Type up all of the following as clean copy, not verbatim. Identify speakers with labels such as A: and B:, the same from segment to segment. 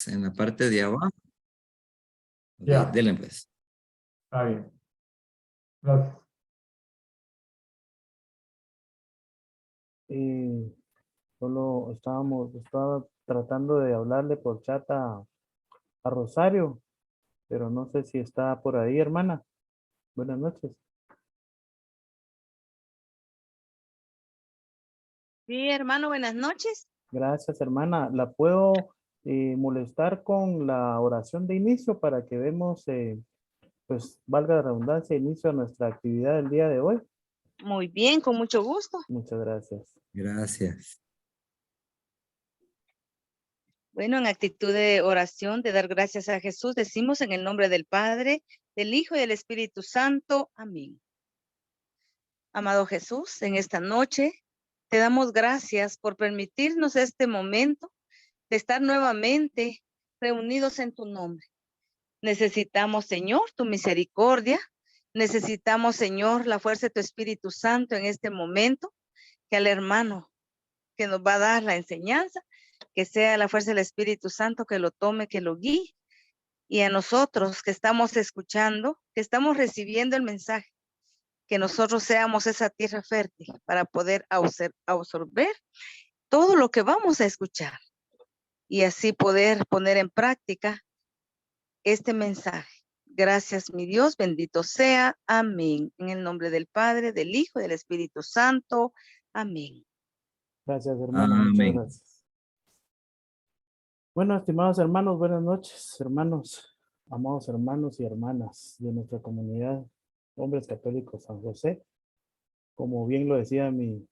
A: en la parte de abajo. Ok,
B: Ya.
A: denle pues.
B: Está bien. Gracias.
C: Solo estaba tratando de hablarle por chat a Rosario, pero no sé si está por ahí, hermana. Buenas noches.
D: Sí, hermano, buenas noches.
C: Gracias, hermana. ¿La puedo molestar con la oración de inicio para que vemos, pues, valga la redundancia, inicio a nuestra actividad del día de hoy?
D: Muy bien, con mucho gusto.
C: Muchas gracias.
A: Gracias.
D: Bueno, en actitud de oración, de dar gracias a Jesús, decimos en el nombre del Padre, del Hijo y del Espíritu Santo. Amén. Amado Jesús, en esta noche te damos gracias por permitirnos este momento de estar nuevamente reunidos en tu nombre. Necesitamos, Señor, tu misericordia. Necesitamos, Señor, la fuerza de tu Espíritu Santo en este momento, que al hermano que nos va a dar la enseñanza, que sea la fuerza del Espíritu Santo que lo tome, que lo guíe. Y a nosotros que estamos escuchando, que estamos recibiendo el mensaje, que nosotros seamos esa tierra fértil para poder absorber todo lo que vamos a escuchar y así poder poner en práctica este mensaje. Gracias, mi Dios, bendito sea. Amén. En el nombre del Padre, del Hijo y del Espíritu Santo. Amén.
C: Gracias, hermana. Muchas
A: Amén.
C: gracias. Bueno, estimados hermanos, buenas noches, hermanos, amados hermanos y hermanas de nuestra comunidad, Hombres Católicos San José. Como bien lo decía mi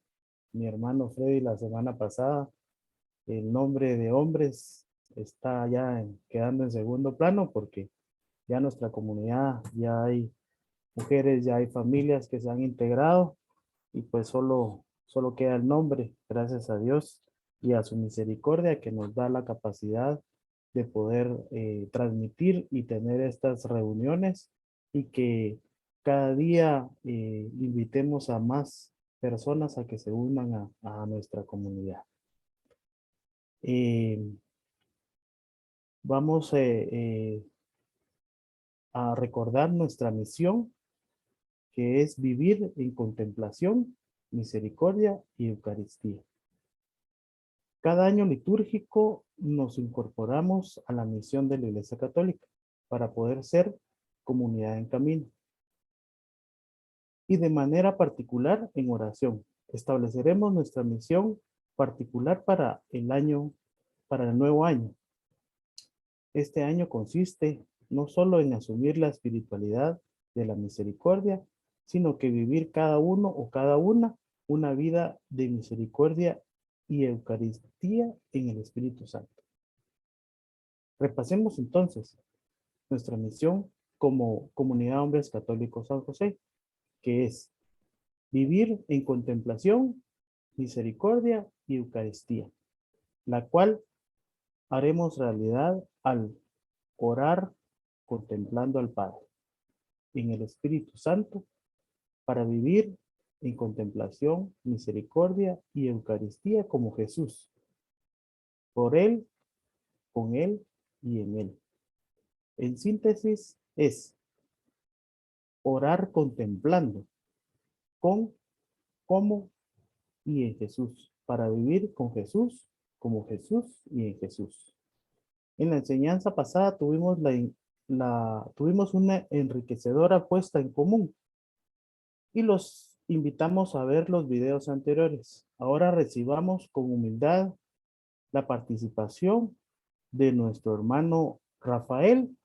C: hermano Freddy la semana pasada, el nombre de hombres está ya quedando en segundo plano porque ya nuestra comunidad, ya hay mujeres, ya hay familias que se han integrado y pues solo queda el nombre, gracias a Dios y a su misericordia que nos da la capacidad de poder transmitir y tener estas reuniones y que cada día invitemos a más personas a que se unan a nuestra comunidad. Vamos a recordar nuestra misión, que es vivir en contemplación, misericordia y Eucaristía. Cada año litúrgico nos incorporamos a la misión de la Iglesia Católica para poder ser comunidad en camino. Y de manera particular en oración. Estableceremos nuestra misión particular para el nuevo año. Este año consiste no solo en asumir la espiritualidad de la misericordia, sino que vivir cada uno o cada una vida de misericordia y Eucaristía en el Espíritu Santo. Repasemos entonces nuestra misión como Comunidad Hombres Católicos San José, que es vivir en contemplación, misericordia y Eucaristía, la cual haremos realidad al orar contemplando al Padre en el Espíritu Santo para vivir en contemplación, misericordia y Eucaristía como Jesús, por Él, con Él y en Él. En síntesis es orar contemplando, con, como y en Jesús, para vivir con Jesús, como Jesús y en Jesús. En la enseñanza pasada tuvimos tuvimos una enriquecedora puesta en común y los invitamos a ver los videos anteriores. Ahora recibamos con humildad la participación de nuestro hermano Rafael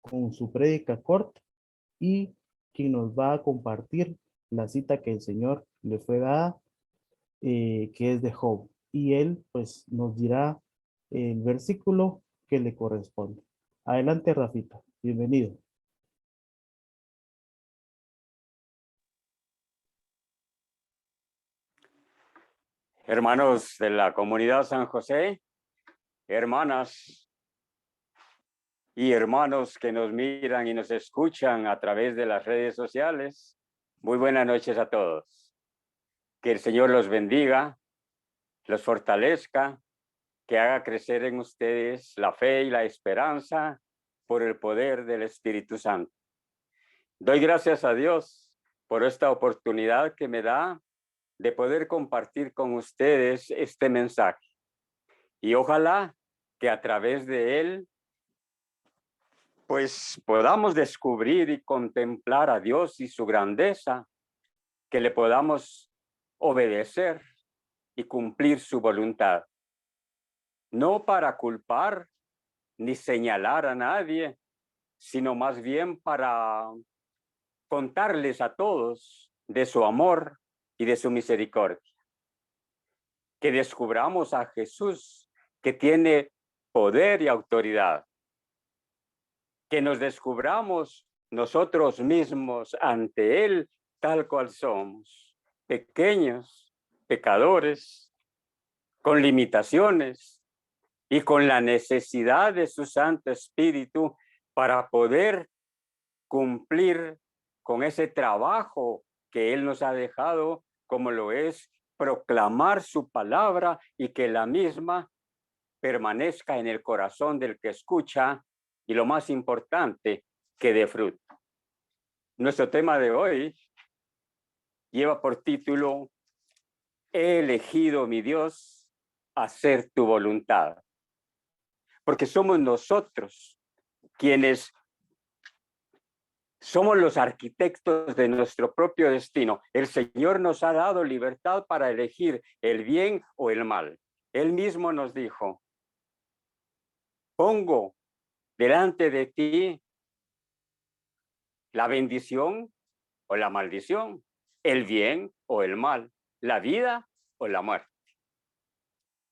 C: con su prédica corta y quien nos va a compartir la cita que el Señor le fue dada, que es de Job. Y él pues nos dirá el versículo que le corresponde. Adelante, Rafita. Bienvenido.
E: Hermanos de la comunidad San José, hermanas y hermanos que nos miran y nos escuchan a través de las redes sociales, muy buenas noches a todos. Que el Señor los bendiga, los fortalezca que haga crecer en ustedes la fe y la esperanza por el poder del Espíritu Santo. Doy gracias a Dios por esta oportunidad que me da de poder compartir con ustedes este mensaje. Y ojalá que a través de él, pues podamos descubrir y contemplar a Dios y su grandeza, que le podamos obedecer y cumplir su voluntad. No para culpar ni señalar a nadie, sino más bien para contarles a todos de su amor y de su misericordia. Que descubramos a Jesús, que tiene poder y autoridad. Que nos descubramos nosotros mismos ante Él tal cual somos, pequeños, pecadores, con limitaciones y con la necesidad de su Santo Espíritu para poder cumplir con ese trabajo que Él nos ha dejado, como lo es proclamar su palabra y que la misma permanezca en el corazón del que escucha y lo más importante, que dé fruto. Nuestro tema de hoy lleva por título: He elegido, mi Dios, hacer tu voluntad. Porque somos nosotros quienes somos los arquitectos de nuestro propio destino. El Señor nos ha dado libertad para elegir el bien o el mal. Él mismo nos dijo: pongo delante de ti la bendición o la maldición, el bien o el mal, la vida o la muerte.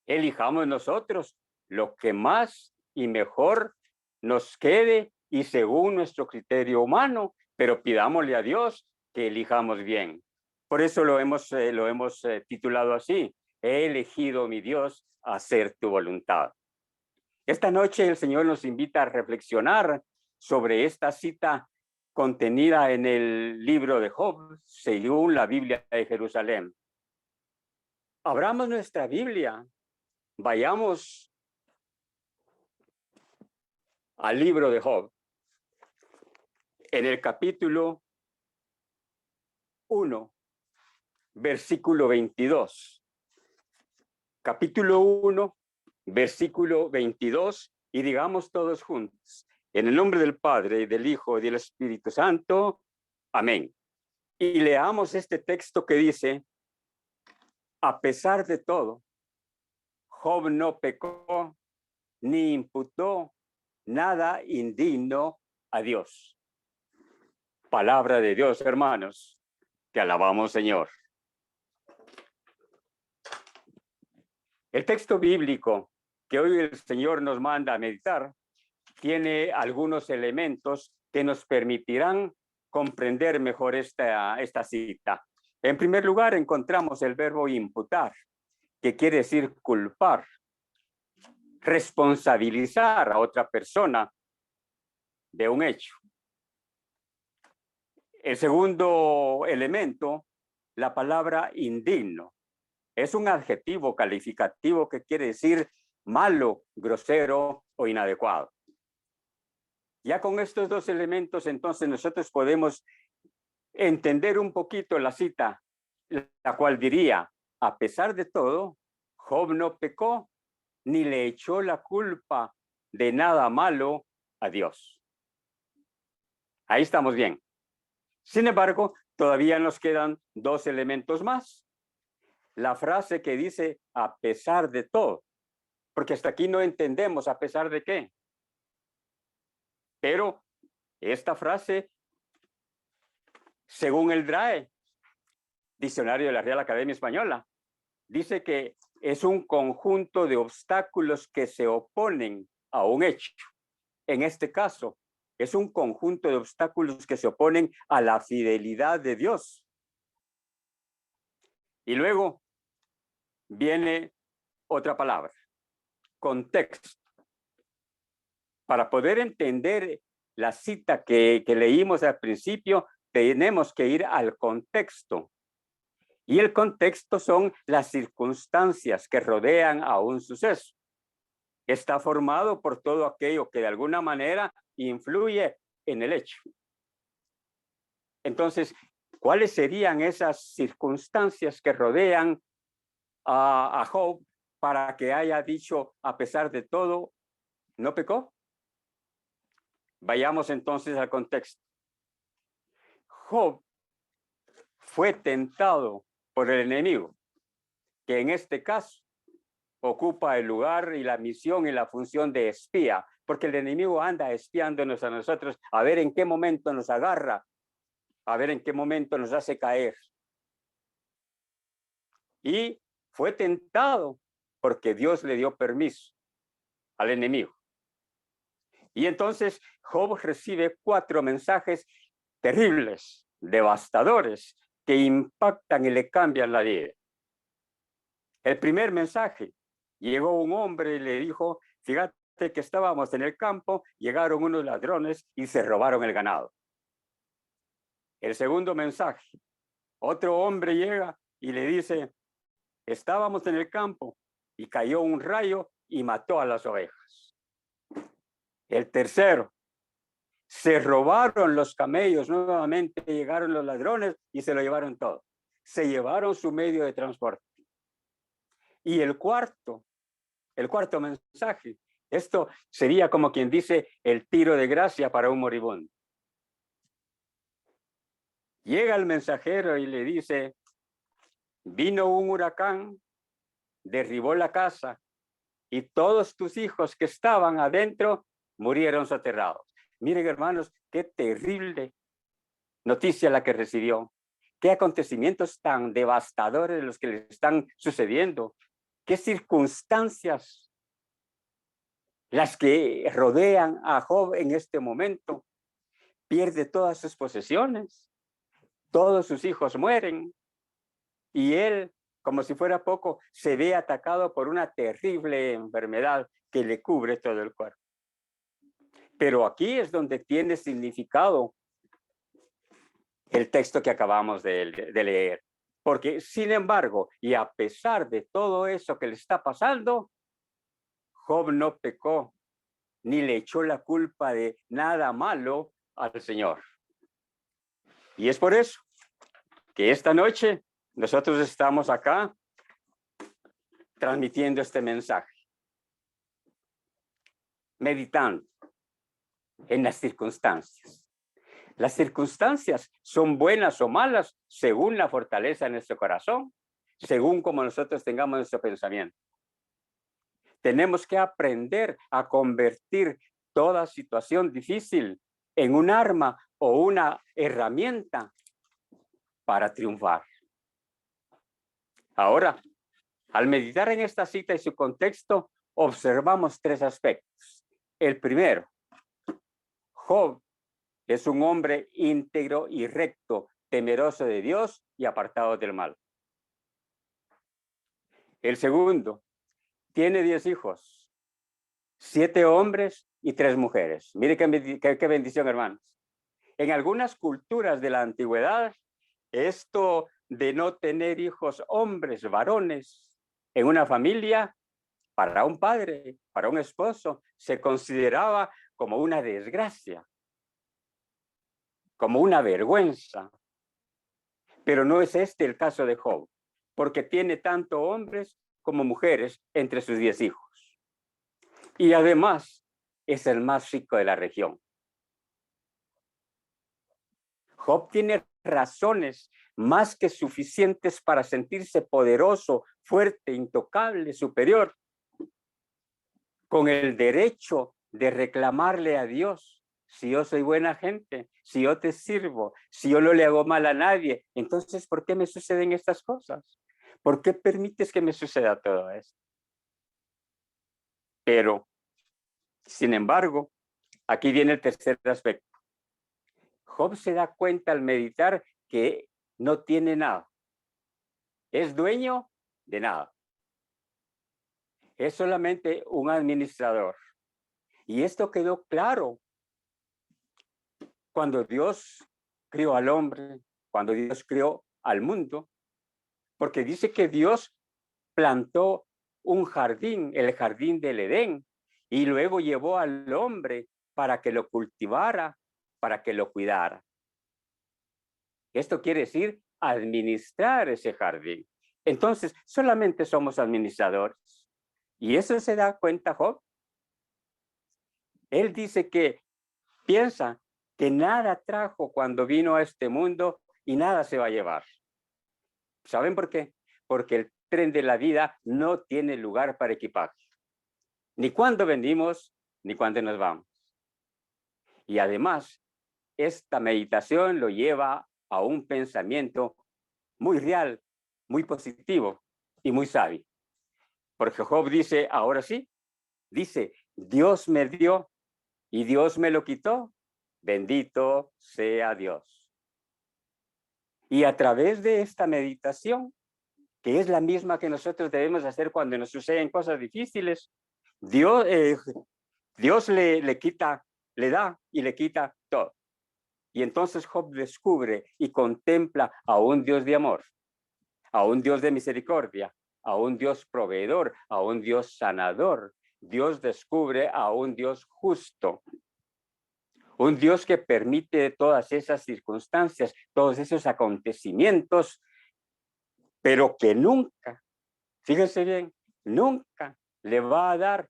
E: Elijamos nosotros lo que más y mejor nos quede y según nuestro criterio humano, pero pidámosle a Dios que elijamos bien. Por eso lo hemos titulado así: He elegido, mi Dios, hacer tu voluntad. Esta noche el Señor nos invita a reflexionar sobre esta cita contenida en el libro de Job, según la Biblia de Jerusalén. Abramos nuestra Biblia, vayamos al libro de Job, en el capítulo 1, versículo 22. Capítulo 1, versículo 22, y digamos todos juntos: en el nombre del Padre, y del Hijo, y del Espíritu Santo. Amén. Y leamos este texto que dice: a pesar de todo, Job no pecó ni imputó nada indigno a Dios. Palabra de Dios, hermanos. Te alabamos, Señor. El texto bíblico que hoy el Señor nos manda a meditar tiene algunos elementos que nos permitirán comprender mejor esta cita. En primer lugar, encontramos el verbo imputar, que quiere decir culpar, responsabilizar a otra persona de un hecho. El segundo elemento, la palabra indigno, es un adjetivo calificativo que quiere decir malo, grosero o inadecuado. Ya con estos dos elementos, entonces nosotros podemos entender un poquito la cita, la cual diría: a pesar de todo, Job no pecó ni le echó la culpa de nada malo a Dios. Ahí estamos bien. Sin embargo, todavía nos quedan dos elementos más. La frase que dice a pesar de todo, porque hasta aquí no entendemos a pesar de qué. Pero esta frase, según el DRAE, Diccionario de la Real Academia Española, dice que es un conjunto de obstáculos que se oponen a un hecho. En este caso, es un conjunto de obstáculos que se oponen a la fidelidad de Dios. Y luego viene otra palabra: contexto. Para poder entender la cita que leímos al principio, tenemos que ir al contexto. Y el contexto son las circunstancias que rodean a un suceso. está formado por todo aquello que de alguna manera influye en el hecho. Entonces, ¿cuáles serían esas circunstancias que rodean a Job para que haya dicho, a pesar de todo, no pecó? Vayamos entonces al contexto. Job fue tentado por el enemigo, que en este caso ocupa el lugar y la misión y la función de espía, porque el enemigo anda espiándonos a nosotros a ver en qué momento nos agarra, a ver en qué momento nos hace caer. Y fue tentado porque Dios le dio permiso al enemigo. Y entonces Job recibe 4 mensajes terribles, devastadores, que impactan y le cambian la vida. El primer mensaje, llegó un hombre y le dijo, fíjate que estábamos en el campo, llegaron unos ladrones y se robaron el ganado. El segundo mensaje, otro hombre llega y le dice, estábamos en el campo y cayó un rayo y mató a las ovejas. El tercero, se robaron los camellos, nuevamente llegaron los ladrones y se lo llevaron todo. Se llevaron su medio de transporte. Y el cuarto mensaje, esto sería como quien dice el tiro de gracia para un moribundo. Llega el mensajero y le dice, vino un huracán, derribó la casa y todos tus hijos que estaban adentro murieron soterrados. Miren, hermanos, qué terrible noticia la que recibió. Qué acontecimientos tan devastadores los que le están sucediendo. Qué circunstancias las que rodean a Job en este momento. Pierde todas sus posesiones, todos sus hijos mueren y él, como si fuera poco, se ve atacado por una terrible enfermedad que le cubre todo el cuerpo. Pero aquí es donde tiene significado el texto que acabamos de leer. Porque, sin embargo, y a pesar de todo eso que le está pasando, Job no pecó, ni le echó la culpa de nada malo al Señor. Y es por eso que esta noche nosotros estamos acá transmitiendo este mensaje, meditando en las circunstancias. Las circunstancias son buenas o malas según la fortaleza de nuestro corazón, según como nosotros tengamos nuestro pensamiento. Tenemos que aprender a convertir toda situación difícil en un arma o una herramienta para triunfar. Ahora, al meditar en esta cita y su contexto, observamos 3 aspectos. El primero, Job es un hombre íntegro y recto, temeroso de Dios y apartado del mal. El segundo, tiene 10 hijos, 7 hombres y 3 mujeres. Mire qué bendición, hermanos. En algunas culturas de la antigüedad, esto de no tener hijos hombres, varones, en una familia, para un padre, para un esposo, se consideraba como una desgracia, como una vergüenza. Pero no es este el caso de Job, porque tiene tanto hombres como mujeres entre sus 10 hijos. Y además es el más rico de la región. Job tiene razones más que suficientes para sentirse poderoso, fuerte, intocable, superior, con el derecho de reclamarle a Dios: si yo soy buena gente, si yo te sirvo, si yo no le hago mal a nadie, entonces ¿por qué me suceden estas cosas? ¿Por qué permites que me suceda todo esto? Pero, sin embargo, aquí viene el tercer aspecto. Job se da cuenta al meditar que no tiene nada. Es dueño de nada. Es solamente un administrador. Y esto quedó claro cuando Dios crió al hombre, cuando Dios crió al mundo, porque dice que Dios plantó un jardín, el jardín del Edén, y luego llevó al hombre para que lo cultivara, para que lo cuidara. Esto quiere decir administrar ese jardín. Entonces, solamente somos administradores. Y eso se da cuenta Job. Él dice que piensa que nada trajo cuando vino a este mundo y nada se va a llevar. ¿Saben por qué? Porque el tren de la vida no tiene lugar para equipaje. Ni cuando venimos, ni cuando nos vamos. Y además, esta meditación lo lleva a un pensamiento muy real, muy positivo y muy sabio. Porque Job dice, ahora sí, dice, Dios me dio y Dios me lo quitó. Bendito sea Dios. Y a través de esta meditación, que es la misma que nosotros debemos hacer cuando nos suceden cosas difíciles, Dios le quita, le da y le quita todo. Y entonces Job descubre y contempla a un Dios de amor, a un Dios de misericordia, a un Dios proveedor, a un Dios sanador. Dios descubre a un Dios justo, un Dios que permite todas esas circunstancias, todos esos acontecimientos, pero que nunca, fíjense bien, nunca le va a dar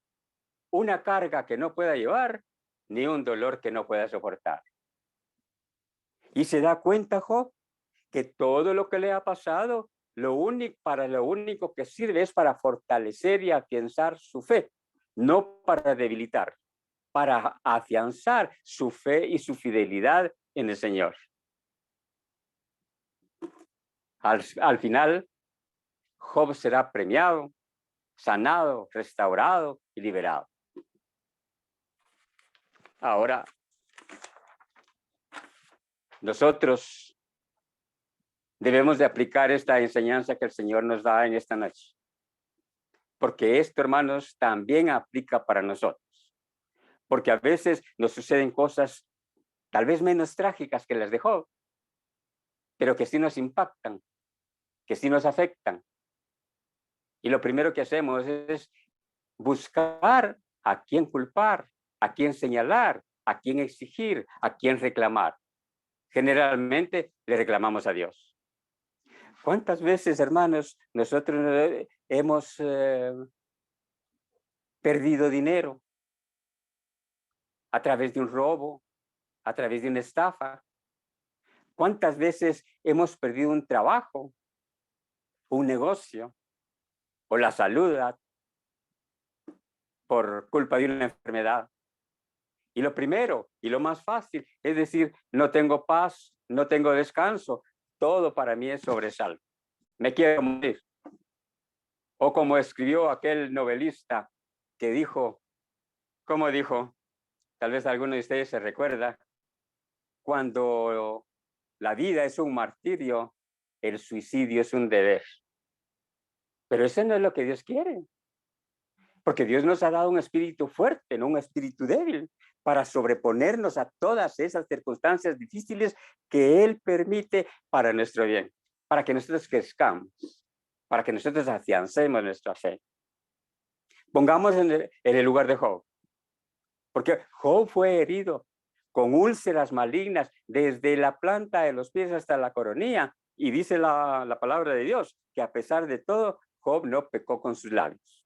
E: una carga que no pueda llevar, ni un dolor que no pueda soportar. Y se da cuenta Job que todo lo que le ha pasado, lo único que sirve es para fortalecer y afianzar su fe, no para debilitar, para afianzar su fe y su fidelidad en el Señor. Al final, Job será premiado, sanado, restaurado y liberado. Ahora, nosotros debemos de aplicar esta enseñanza que el Señor nos da en esta noche. Porque esto, hermanos, también aplica para nosotros. Porque a veces nos suceden cosas tal vez menos trágicas que las de Job, pero que sí nos impactan, que sí nos afectan. Y lo primero que hacemos es buscar a quién culpar, a quién señalar, a quién exigir, a quién reclamar. Generalmente le reclamamos a Dios. ¿Cuántas veces, hermanos, nosotros hemos perdido dinero a través de un robo, a través de una estafa? ¿Cuántas veces hemos perdido un trabajo, un negocio o la salud por culpa de una enfermedad? Y lo primero y lo más fácil es decir, no tengo paz, no tengo descanso, todo para mí es sobresalto. Me quiero morir. O como escribió aquel novelista que dijo, ¿cómo dijo? Tal vez alguno de ustedes se recuerda, cuando la vida es un martirio, el suicidio es un deber. Pero eso no es lo que Dios quiere. Porque Dios nos ha dado un espíritu fuerte, no un espíritu débil, para sobreponernos a todas esas circunstancias difíciles que Él permite para nuestro bien, para que nosotros crezcamos, para que nosotros afiancemos nuestra fe. Pongamos en el lugar de Job, porque Job fue herido con úlceras malignas desde la planta de los pies hasta la coronilla, y dice la palabra de Dios que a pesar de todo, Job no pecó con sus labios.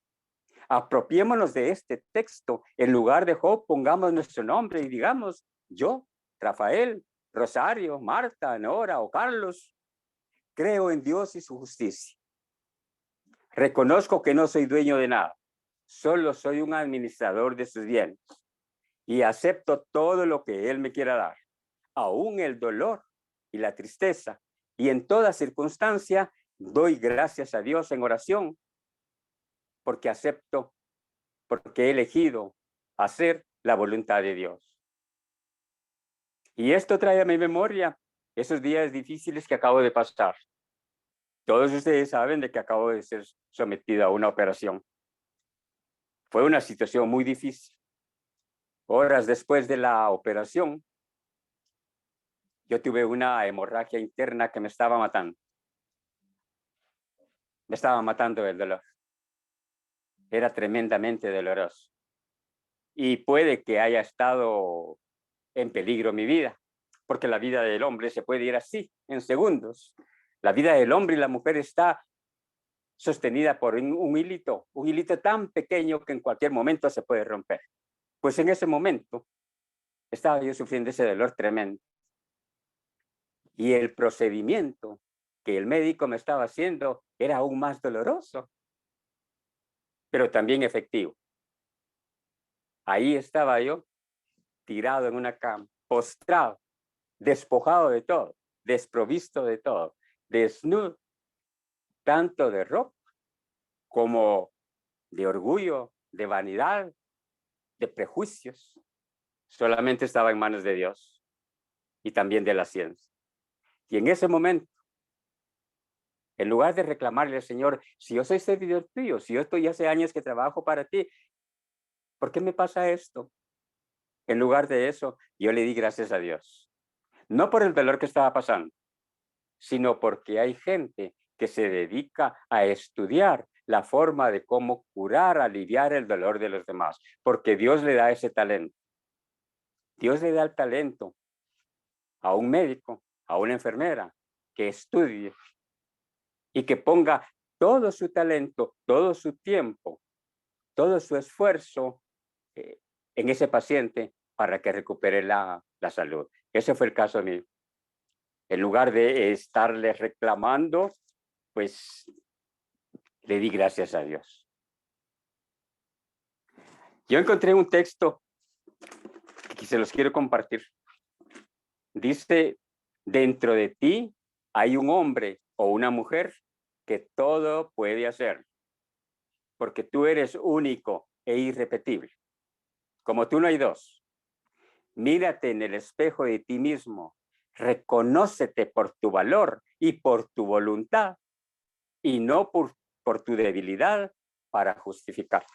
E: Apropiémonos de este texto. En lugar de Job, pongamos nuestro nombre y digamos, yo, Rafael, Rosario, Marta, Nora o Carlos, creo en Dios y su justicia. Reconozco que no soy dueño de nada, solo soy un administrador de sus bienes y acepto todo lo que Él me quiera dar, aún el dolor y la tristeza, y en toda circunstancia doy gracias a Dios en oración, porque acepto, porque he elegido hacer la voluntad de Dios. Y esto trae a mi memoria esos días difíciles que acabo de pasar. Todos ustedes saben de que acabo de ser sometido a una operación. Fue una situación muy difícil. Horas después de la operación, yo tuve una hemorragia interna que me estaba matando. Me estaba matando el dolor. Era tremendamente doloroso. y puede que haya estado en peligro mi vida, porque la vida del hombre se puede ir así, en segundos. La vida del hombre y la mujer está sostenida por un hilito tan pequeño que en cualquier momento se puede romper. Pues en ese momento estaba yo sufriendo ese dolor tremendo. Y el procedimiento que el médico me estaba haciendo era aún más doloroso, pero también efectivo. Ahí estaba yo, tirado en una cama, postrado, despojado de todo, desprovisto de todo, desnudo, tanto de ropa como de orgullo, de vanidad, de prejuicios. Solamente estaba en manos de Dios y también de la ciencia. Y en ese momento, en lugar de reclamarle al Señor, si yo soy servidor tuyo, si yo estoy hace años que trabajo para ti, ¿por qué me pasa esto? En lugar de eso, yo le di gracias a Dios. No por el dolor que estaba pasando, sino porque hay gente que se dedica a estudiar la forma de cómo curar, aliviar el dolor de los demás, porque Dios le da ese talento. Dios le da el talento a un médico, a una enfermera, que estudie y que ponga todo su talento, todo su tiempo, todo su esfuerzo en ese paciente para que recupere la salud. Ese fue el caso mío. En lugar de estarle reclamando, pues le di gracias a Dios. Yo encontré un texto que se los quiero compartir. Dice, dentro de ti hay un hombre o una mujer que todo puede hacer, porque tú eres único e irrepetible. Como tú no hay dos. Mírate en el espejo de ti mismo, reconócete por tu valor y por tu voluntad, y no por tu debilidad para justificar.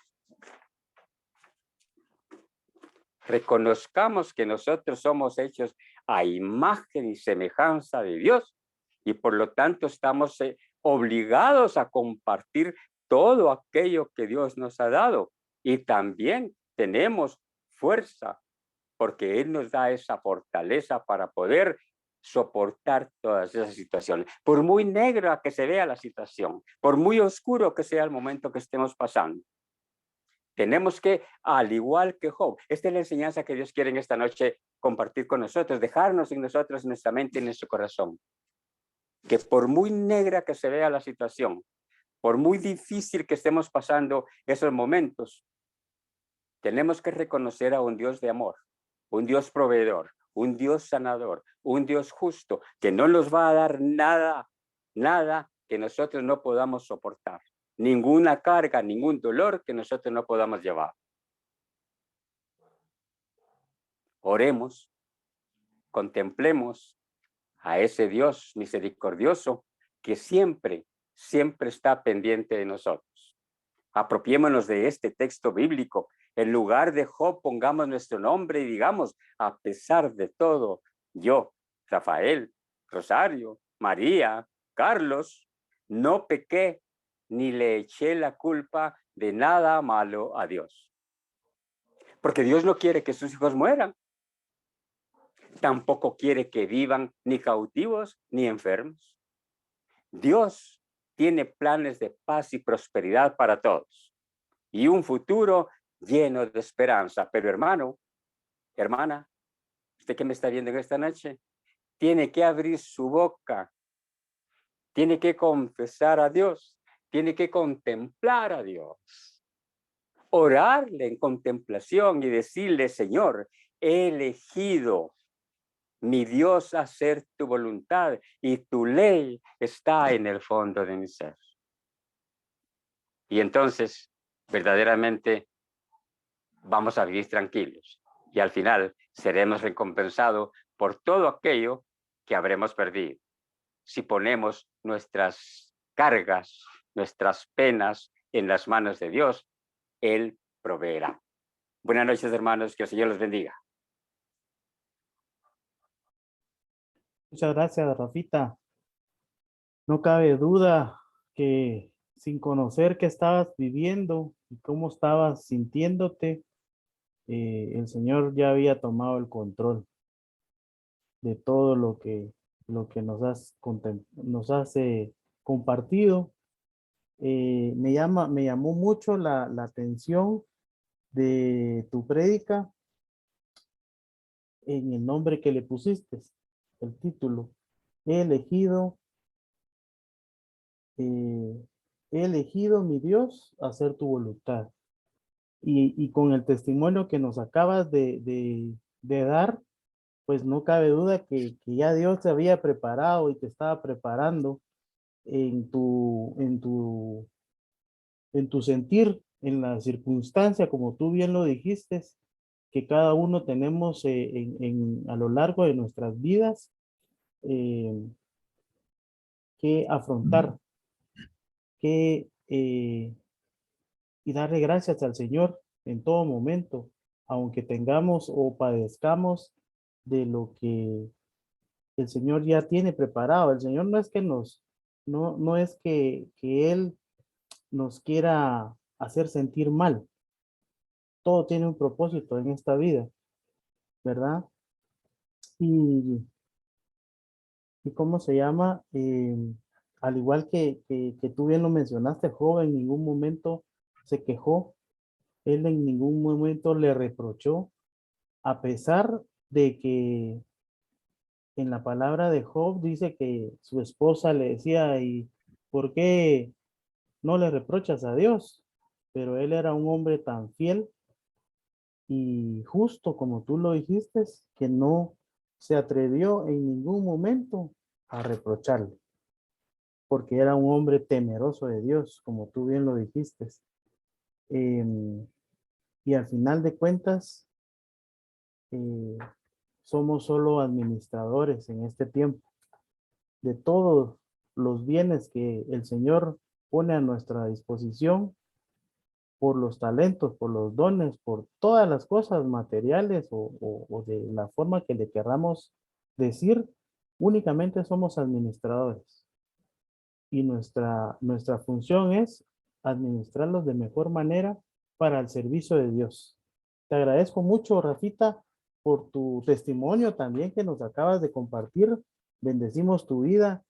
E: Reconozcamos que nosotros somos hechos a imagen y semejanza de Dios y por lo tanto estamos obligados a compartir todo aquello que Dios nos ha dado y también tenemos fuerza porque Él nos da esa fortaleza para poder soportar todas esas situaciones. Por muy negra que se vea la situación, por muy oscuro que sea el momento que estemos pasando, tenemos que, al igual que Job, esta es la enseñanza que Dios quiere en esta noche compartir con nosotros, dejarnos en nosotros, en nuestra mente y en nuestro corazón. Que por muy negra que se vea la situación, por muy difícil que estemos pasando esos momentos, tenemos que reconocer a un Dios de amor, un Dios proveedor, un Dios sanador, un Dios justo, que no nos va a dar nada que nosotros no podamos soportar. Ninguna carga, ningún dolor que nosotros no podamos llevar. Oremos, contemplemos a ese Dios misericordioso que siempre está pendiente de nosotros. Apropiémonos de este texto bíblico. En lugar de Job, pongamos nuestro nombre y digamos, a pesar de todo, yo, Rafael, Rosario, María, Carlos, no pequé ni le eché la culpa de nada malo a Dios. Porque Dios no quiere que sus hijos mueran. Tampoco quiere que vivan ni cautivos ni enfermos. Dios tiene planes de paz y prosperidad para todos y un futuro lleno de esperanza. Pero hermano, hermana, usted que me está viendo en esta noche, tiene que abrir su boca, tiene que confesar a Dios, tiene que contemplar a Dios, orarle en contemplación y decirle, Señor, he elegido mi Dios hacer tu voluntad y tu ley está en el fondo de mi ser. Y entonces, verdaderamente, vamos a vivir tranquilos y al final seremos recompensados por todo aquello que habremos perdido. Si ponemos nuestras cargas, nuestras penas en las manos de Dios, Él proveerá. Buenas noches, hermanos, que el Señor los bendiga.
C: Muchas gracias, Rafita. No cabe duda que sin conocer qué estabas viviendo y cómo estabas sintiéndote, el Señor ya había tomado el control de todo lo que nos has compartido. Me llamó mucho la atención de tu prédica en el nombre que le pusiste, el título. He elegido, mi Dios, hacer tu voluntad. Y con el testimonio que nos acabas de dar, pues no cabe duda que ya Dios te había preparado y te estaba preparando en tu sentir, en la circunstancia, como tú bien lo dijiste, que cada uno tenemos a lo largo de nuestras vidas eh, que afrontar, que y darle gracias al Señor en todo momento, aunque tengamos o padezcamos de lo que el Señor ya tiene preparado. El Señor no es que no es que Él nos quiera hacer sentir mal. Todo tiene un propósito en esta vida, ¿verdad? Y ¿cómo se llama? Al igual que tú bien lo mencionaste, Job en ningún momento se quejó, él en ningún momento le reprochó, a pesar de que en la palabra de Job dice que su esposa le decía, ¿y por qué no le reprochas a Dios? Pero él era un hombre tan fiel y justo como tú lo dijiste, que no se atrevió en ningún momento a reprocharle, porque era un hombre temeroso de Dios, como tú bien lo dijiste. Y al final de cuentas, somos solo administradores en este tiempo de todos los bienes que el Señor pone a nuestra disposición, por los talentos, por los dones, por todas las cosas materiales o de la forma que le querramos decir, únicamente somos administradores. Y nuestra función es administrarlos de mejor manera para el servicio de Dios. Te agradezco mucho, Rafita, por tu testimonio también que nos acabas de compartir. Bendecimos tu vida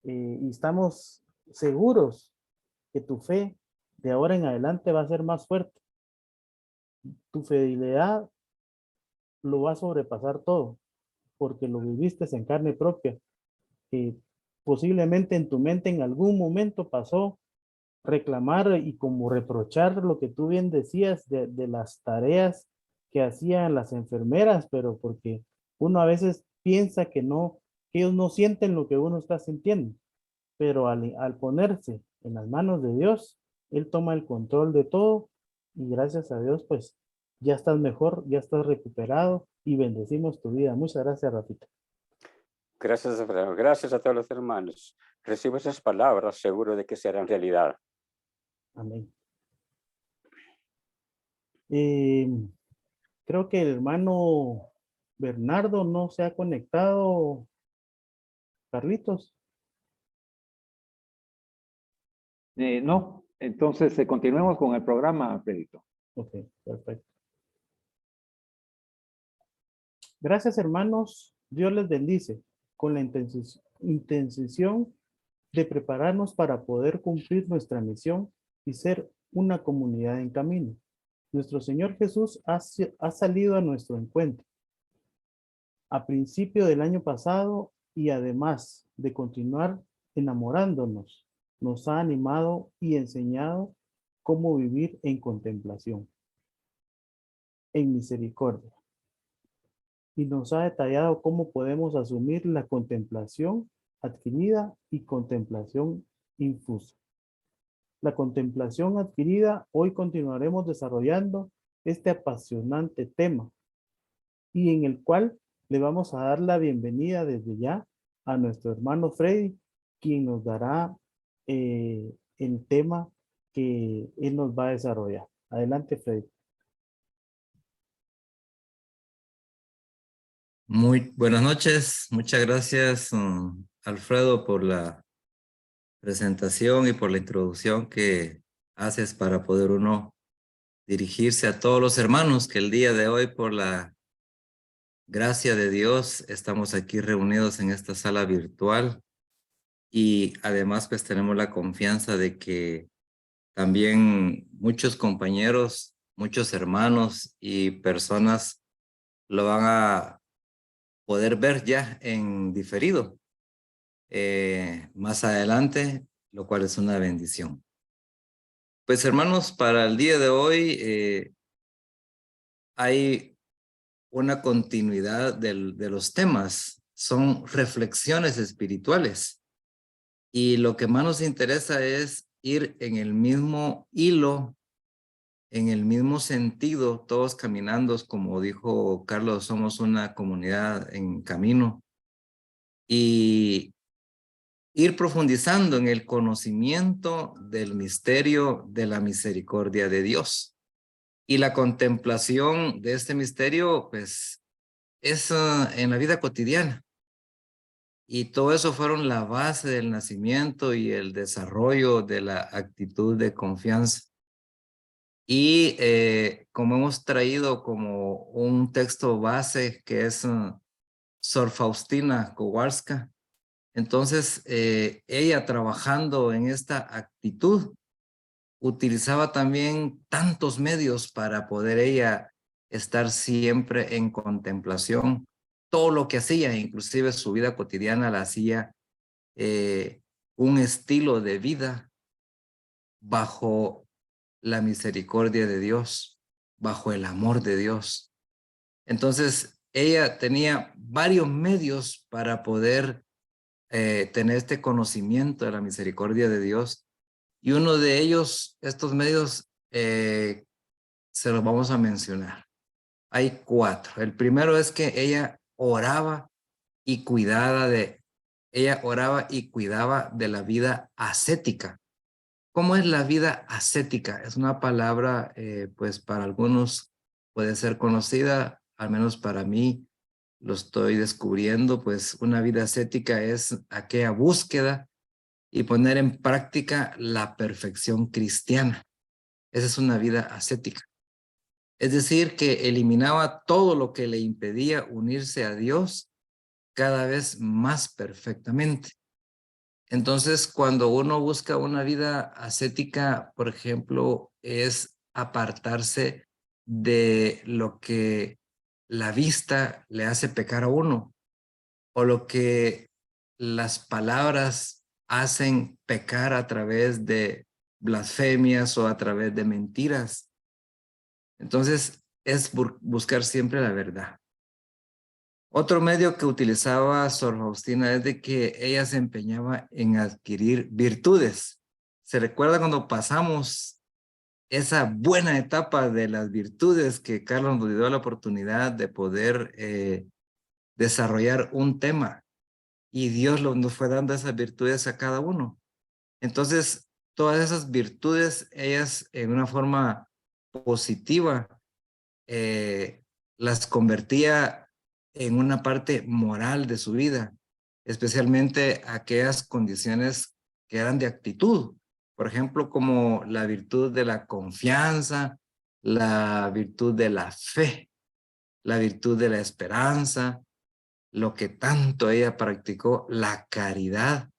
C: y estamos seguros que tu fe de ahora en adelante va a ser más fuerte. Tu fidelidad lo va a sobrepasar todo, porque lo viviste en carne propia. Posiblemente en tu mente en algún momento pasó reclamar y como reprochar lo que tú bien decías de las tareas que hacían las enfermeras, pero porque uno a veces piensa que ellos no sienten lo que uno está sintiendo, pero al ponerse en las manos de Dios, Él toma el control de todo y gracias a Dios, pues ya estás mejor, ya estás recuperado y bendecimos tu vida. Muchas gracias, Rafita.
E: Gracias, Alfredo. Gracias a todos los hermanos. Recibo esas palabras seguro de que serán realidad.
C: Amén. Creo que el hermano Bernardo no se ha conectado. Carlitos.
F: No, entonces continuemos con el programa, Pedrito.
C: Ok, perfecto. Gracias, hermanos. Dios les bendice con la intención de prepararnos para poder cumplir nuestra misión y ser una comunidad en camino. Nuestro Señor Jesús ha salido a nuestro encuentro a principio del año pasado y además de continuar enamorándonos, nos ha animado y enseñado cómo vivir en contemplación, en misericordia. Y nos ha detallado cómo podemos asumir la contemplación adquirida y contemplación infusa. La contemplación adquirida, hoy continuaremos desarrollando este apasionante tema y en el cual le vamos a dar la bienvenida desde ya a nuestro hermano Freddy, quien nos dará el tema que él nos va a desarrollar. Adelante, Freddy.
A: Muy buenas noches. Muchas gracias, Alfredo, por la presentación y por la introducción que haces para poder uno dirigirse a todos los hermanos que el día de hoy, por la gracia de Dios, estamos aquí reunidos en esta sala virtual y además pues tenemos la confianza de que también muchos compañeros, muchos hermanos y personas lo van a poder ver ya en diferido más adelante, lo cual es una bendición. Pues hermanos, para el día de hoy hay una continuidad de los temas, son reflexiones espirituales y lo que más nos interesa es ir en el mismo hilo, en el mismo sentido, todos caminando, como dijo Carlos, somos una comunidad en camino y ir profundizando en el conocimiento del misterio de la misericordia de Dios. Y la contemplación de este misterio, pues, es en la vida cotidiana. Y todo eso fueron la base del nacimiento y el desarrollo de la actitud de confianza. Y como hemos traído como un texto base que es Sor Faustina Kowalska, entonces ella trabajando en esta actitud utilizaba también tantos medios para poder ella estar siempre en contemplación. Todo lo que hacía, inclusive su vida cotidiana, la hacía un estilo de vida bajo la misericordia de Dios, bajo el amor de Dios. Entonces, ella tenía varios medios para poder tener este conocimiento de la misericordia de Dios. Y uno de ellos, estos medios, se los vamos a mencionar. Hay 4. El primero es que ella oraba y cuidaba de la vida ascética. ¿Cómo es la vida ascética? Es una palabra, pues para algunos puede ser conocida, al menos para mí lo estoy descubriendo, pues una vida ascética es aquella búsqueda y poner en práctica la perfección cristiana. Esa es una vida ascética. Es decir, que eliminaba todo lo que le impedía unirse a Dios cada vez más perfectamente. Entonces, cuando uno busca una vida ascética, por ejemplo, es apartarse de lo que la vista le hace pecar a uno, o lo que las palabras hacen pecar a través de blasfemias o a través de mentiras. Entonces, es buscar siempre la verdad. Otro medio que utilizaba Sor Faustina es de que ella se empeñaba en adquirir virtudes. ¿Se recuerda cuando pasamos esa buena etapa de las virtudes que Carlos nos dio la oportunidad de poder desarrollar un tema? Y Dios nos fue dando esas virtudes a cada uno. Entonces, todas esas virtudes, ellas en una forma positiva, las convertía en una parte moral de su vida, especialmente aquellas condiciones que eran de actitud. Por ejemplo, como la virtud de la confianza, la virtud de la fe, la virtud de la esperanza, lo que tanto ella practicó, la caridad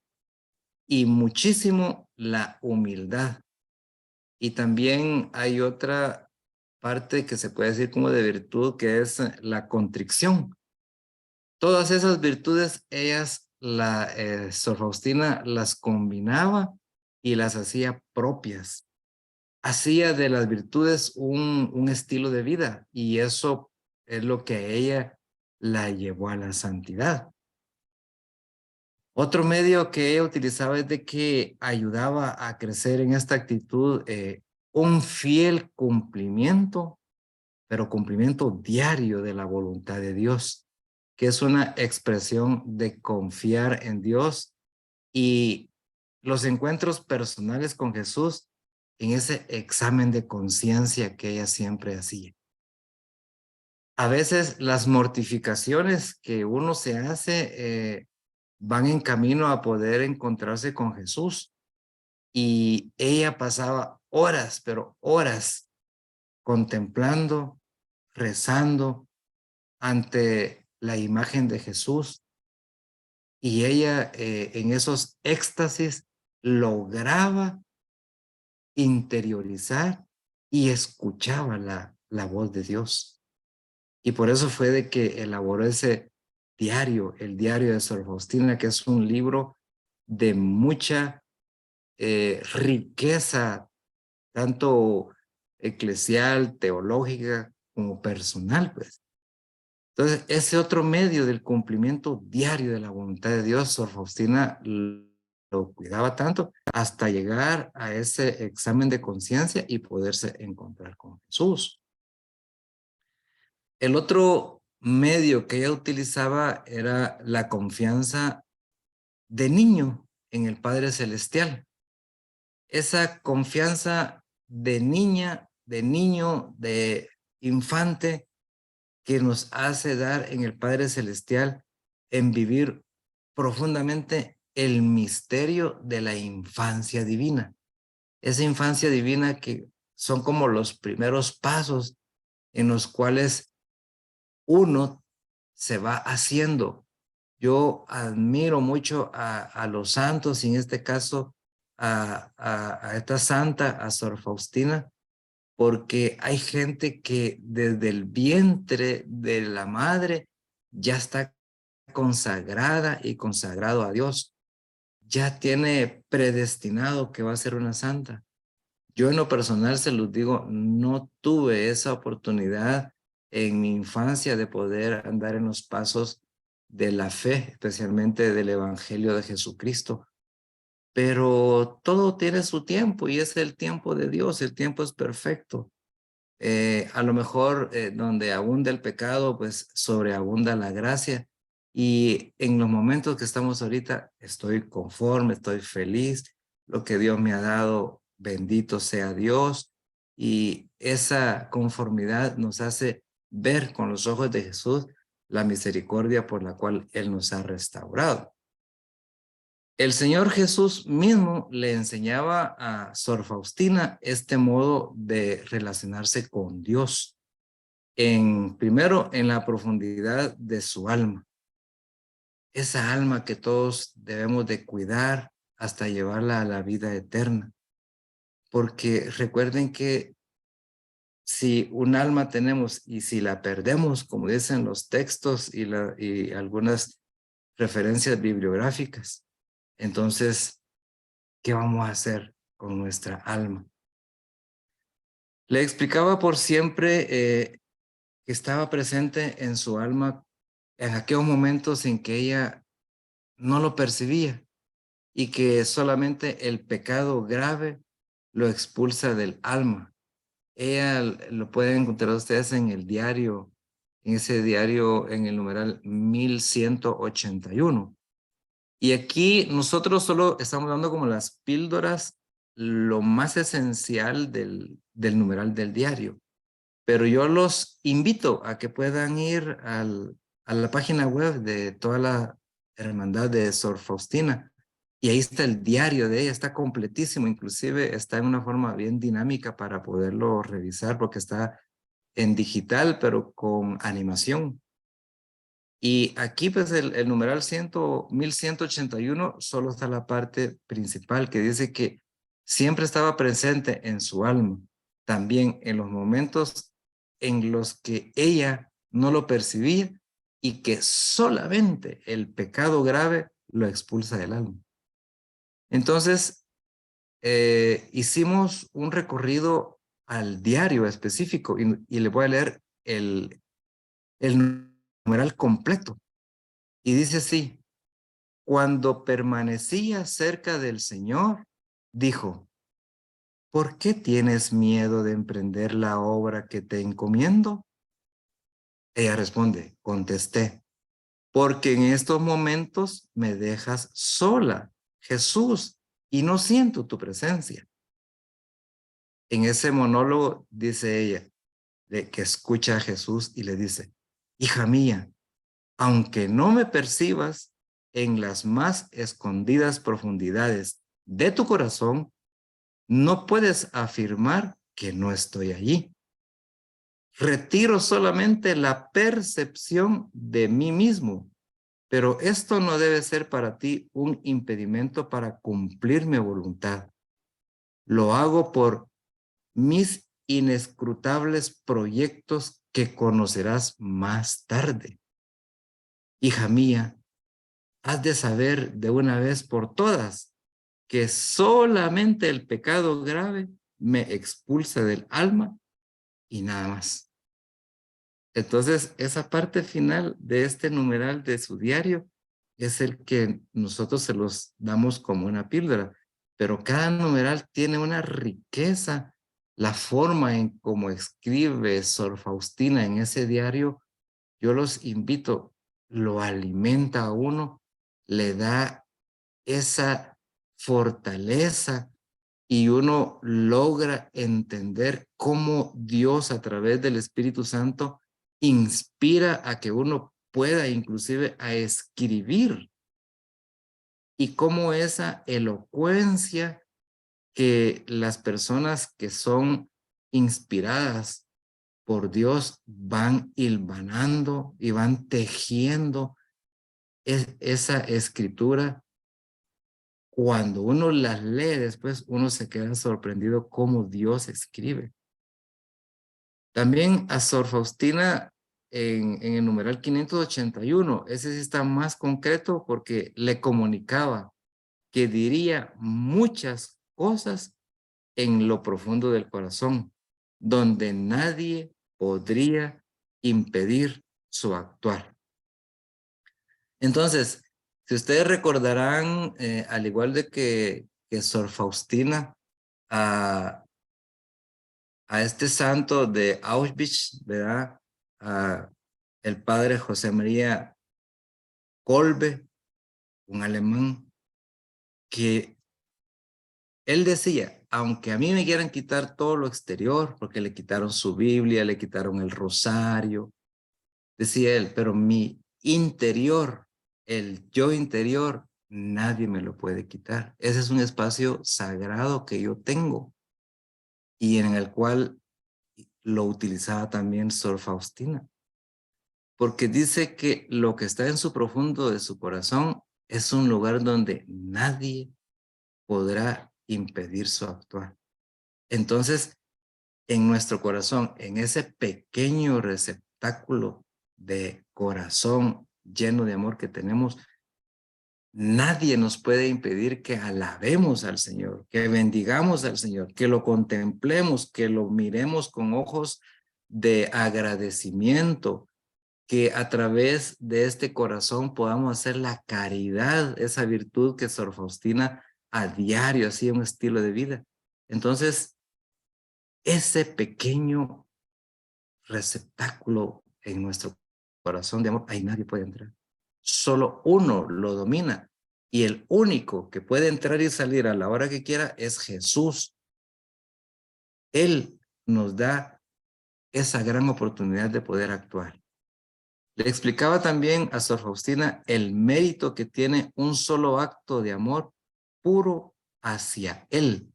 A: y muchísimo la humildad. Y también hay otra parte que se puede decir como de virtud, que es la contrición. Todas esas virtudes, Sor Faustina las combinaba y las hacía propias. Hacía de las virtudes un estilo de vida y eso es lo que a ella la llevó a la santidad. Otro medio que ella utilizaba es de que ayudaba a crecer en esta actitud un fiel cumplimiento, pero cumplimiento diario de la voluntad de Dios, que es una expresión de confiar en Dios y los encuentros personales con Jesús en ese examen de conciencia que ella siempre hacía. A veces las mortificaciones que uno se hace van en camino a poder encontrarse con Jesús. Y ella pasaba horas, pero horas, contemplando, rezando ante la imagen de Jesús. Y ella en esos éxtasis lograba interiorizar y escuchaba la voz de Dios. Y por eso fue de que elaboró ese diario, el diario de Sor Faustina, que es un libro de mucha riqueza, tanto eclesial, teológica, como personal, pues. Entonces, ese otro medio del cumplimiento diario de la voluntad de Dios, Sor Faustina lo cuidaba tanto hasta llegar a ese examen de conciencia y poderse encontrar con Jesús. El otro medio que ella utilizaba era la confianza de niño en el Padre Celestial. Esa confianza de niña, de niño, de infante que nos hace dar en el Padre Celestial en vivir profundamente el misterio de la infancia divina. Esa infancia divina que son como los primeros pasos en los cuales uno se va haciendo. Yo admiro mucho a los santos, y en este caso a esta santa, a Sor Faustina, porque hay gente que desde el vientre de la madre ya está consagrada y consagrado a Dios. Ya tiene predestinado que va a ser una santa. Yo en lo personal se los digo, no tuve esa oportunidad en mi infancia de poder andar en los pasos de la fe, especialmente del Evangelio de Jesucristo. Pero todo tiene su tiempo y es el tiempo de Dios, el tiempo es perfecto. A lo mejor donde abunda el pecado, pues sobreabunda la gracia. Y en los momentos que estamos ahorita, estoy conforme, estoy feliz. Lo que Dios me ha dado, bendito sea Dios. Y esa conformidad nos hace ver con los ojos de Jesús la misericordia por la cual Él nos ha restaurado. El Señor Jesús mismo le enseñaba a Sor Faustina este modo de relacionarse con Dios, primero en la profundidad de su alma. Esa alma que todos debemos de cuidar hasta llevarla a la vida eterna. Porque recuerden que si un alma tenemos y si la perdemos, como dicen los textos y algunas referencias bibliográficas, entonces, ¿qué vamos a hacer con nuestra alma? Le explicaba por siempre que estaba presente en su alma en aquellos momentos en que ella no lo percibía y que solamente el pecado grave lo expulsa del alma. Ella lo pueden encontrar ustedes en el diario, en ese diario en el numeral 1181. Y aquí nosotros solo estamos dando como las píldoras, lo más esencial del numeral del diario. Pero yo los invito a que puedan ir a la página web de toda la hermandad de Sor Faustina. Y ahí está el diario de ella, está completísimo, inclusive está en una forma bien dinámica para poderlo revisar porque está en digital, pero con animación. Y aquí pues el numeral 1181 solo está la parte principal que dice que siempre estaba presente en su alma, también en los momentos en los que ella no lo percibía y que solamente el pecado grave lo expulsa del alma. Entonces, hicimos un recorrido al diario específico y le voy a leer el numeral completo. Y dice así: cuando permanecía cerca del Señor, dijo, ¿por qué tienes miedo de emprender la obra que te encomiendo? Ella responde, contesté, porque en estos momentos me dejas sola, Jesús, y no siento tu presencia. En ese monólogo dice ella, que escucha a Jesús y le dice, hija mía, aunque no me percibas en las más escondidas profundidades de tu corazón, no puedes afirmar que no estoy allí. retiro solamente la percepción de mí mismo, pero esto no debe ser para ti un impedimento para cumplir mi voluntad. Lo hago por mis inescrutables proyectos que conocerás más tarde. Hija mía, has de saber de una vez por todas que solamente el pecado grave me expulsa del alma y nada más. Entonces, esa parte final de este numeral de su diario es el que nosotros se los damos como una píldora, pero cada numeral tiene una riqueza. La forma en cómo escribe Sor Faustina en ese diario, yo los invito, lo alimenta a uno, le da esa fortaleza y uno logra entender cómo Dios a través del Espíritu Santo inspira a que uno pueda inclusive a escribir, y cómo esa elocuencia que las personas que son inspiradas por Dios van hilvanando y van tejiendo esa escritura. Cuando uno las lee después, uno se queda sorprendido cómo Dios escribe. También a Sor Faustina en el numeral 581, ese sí está más concreto porque le comunicaba que diría muchas cosas en lo profundo del corazón, donde nadie podría impedir su actuar. Entonces, si ustedes recordarán, al igual de que Sor Faustina, a este santo de Auschwitz, ¿verdad? El padre José María Kolbe, un alemán, que él decía, aunque a mí me quieran quitar todo lo exterior, porque le quitaron su Biblia, le quitaron el rosario, decía él, pero mi interior, el yo interior, nadie me lo puede quitar. Ese es un espacio sagrado que yo tengo y en el cual lo utilizaba también Sor Faustina, porque dice que lo que está en su profundo de su corazón es un lugar donde nadie podrá impedir su actuar. Entonces, en nuestro corazón, en ese pequeño receptáculo de corazón lleno de amor que tenemos, nadie nos puede impedir que alabemos al Señor, que bendigamos al Señor, que lo contemplemos, que lo miremos con ojos de agradecimiento, que a través de este corazón podamos hacer la caridad, esa virtud que Sor Faustina a diario hacía un estilo de vida. Entonces, ese pequeño receptáculo en nuestro corazón de amor, ahí nadie puede entrar. Solo uno lo domina y el único que puede entrar y salir a la hora que quiera es Jesús. Él nos da esa gran oportunidad de poder actuar. Le explicaba también a Sor Faustina el mérito que tiene un solo acto de amor puro hacia Él.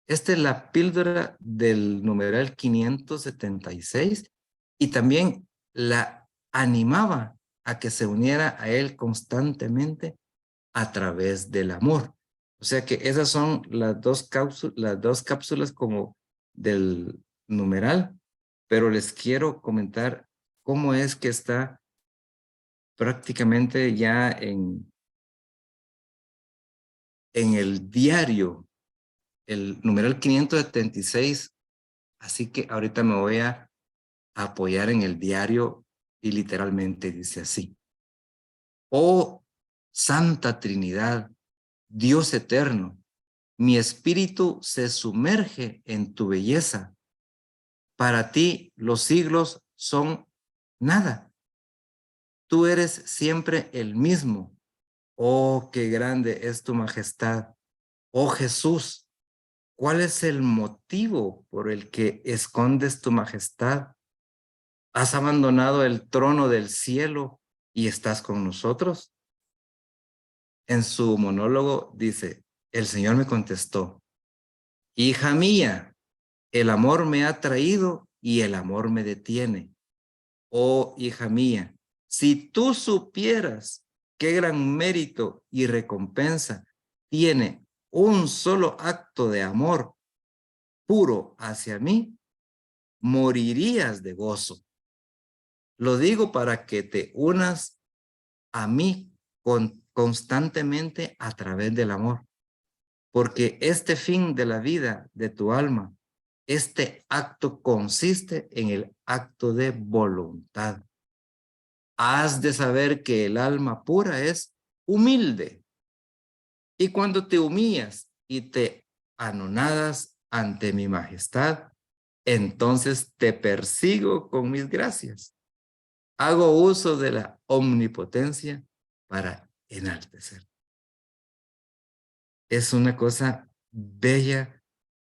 A: Esta es la píldora del numeral 576 y también la animaba a que se uniera a Él constantemente a través del amor. O sea que esas son las dos cápsulas como del numeral, pero les quiero comentar cómo es que está prácticamente ya en el diario, el numeral 576, así que ahorita me voy a apoyar en el diario y literalmente dice así: Oh Santa Trinidad, Dios eterno, mi espíritu se sumerge en tu belleza. Para ti los siglos son nada. Tú eres siempre el mismo. Oh, qué grande es tu majestad. Oh Jesús, ¿cuál es el motivo por el que escondes tu majestad? ¿Has abandonado el trono del cielo y estás con nosotros? En su monólogo dice, el Señor me contestó, hija mía, el amor me ha traído y el amor me detiene. Oh, hija mía, si tú supieras qué gran mérito y recompensa tiene un solo acto de amor puro hacia mí, morirías de gozo. Lo digo para que te unas a mí constantemente a través del amor, porque este fin de la vida de tu alma, este acto consiste en el acto de voluntad. Has de saber que el alma pura es humilde. Y cuando te humillas y te anonadas ante mi majestad, entonces te persigo con mis gracias. Hago uso de la omnipotencia para enaltecer. Es una cosa bella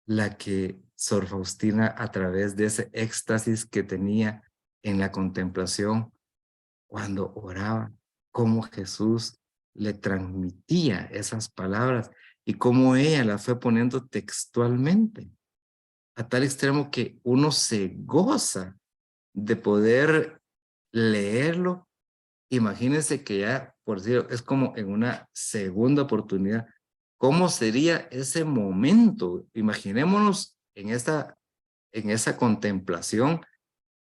A: la que Sor Faustina, a través de ese éxtasis que tenía en la contemplación, cuando oraba, cómo Jesús le transmitía esas palabras y cómo ella las fue poniendo textualmente, a tal extremo que uno se goza de poder leerlo. Imagínense que ya, por decirlo, es como en una segunda oportunidad. ¿Cómo sería ese momento? Imaginémonos en esa contemplación.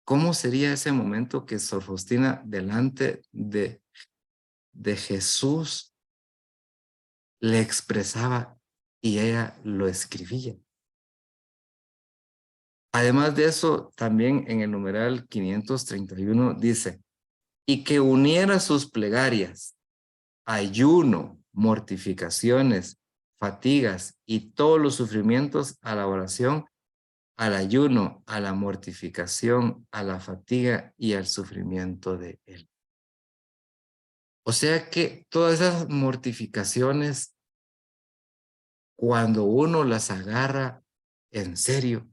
A: ¿Cómo sería ese momento que Sor Faustina delante de Jesús le expresaba y ella lo escribía? Además de eso, también en el numeral 531 dice, y que uniera sus plegarias, ayuno, mortificaciones, fatigas y todos los sufrimientos a la oración, al ayuno, a la mortificación, a la fatiga y al sufrimiento de él. O sea que todas esas mortificaciones, cuando uno las agarra en serio,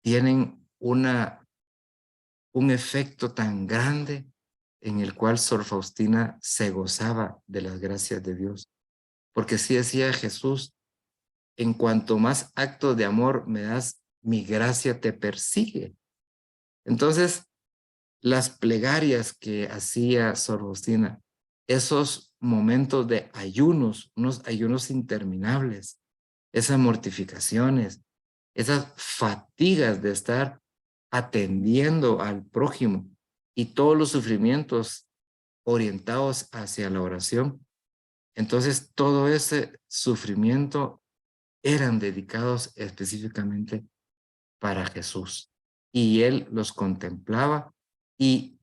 A: tienen un efecto tan grande en el cual Sor Faustina se gozaba de las gracias de Dios. Porque sí decía Jesús, en cuanto más actos de amor me das, mi gracia te persigue. Entonces, las plegarias que hacía Sor Faustina, esos momentos de ayunos, unos ayunos interminables, esas mortificaciones, esas fatigas de estar atendiendo al prójimo y todos los sufrimientos orientados hacia la oración. Entonces, todo ese sufrimiento eran dedicados específicamente para Jesús. Y él los contemplaba y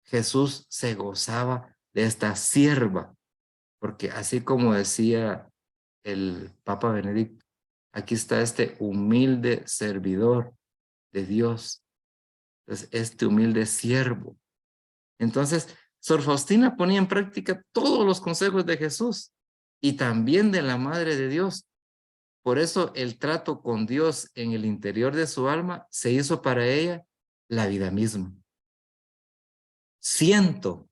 A: Jesús se gozaba de esta sierva, porque así como decía el Papa Benedicto, aquí está este humilde servidor de Dios, entonces, este humilde siervo. Entonces, Sor Faustina ponía en práctica todos los consejos de Jesús y también de la Madre de Dios. Por eso el trato con Dios en el interior de su alma se hizo para ella la vida misma. Siento,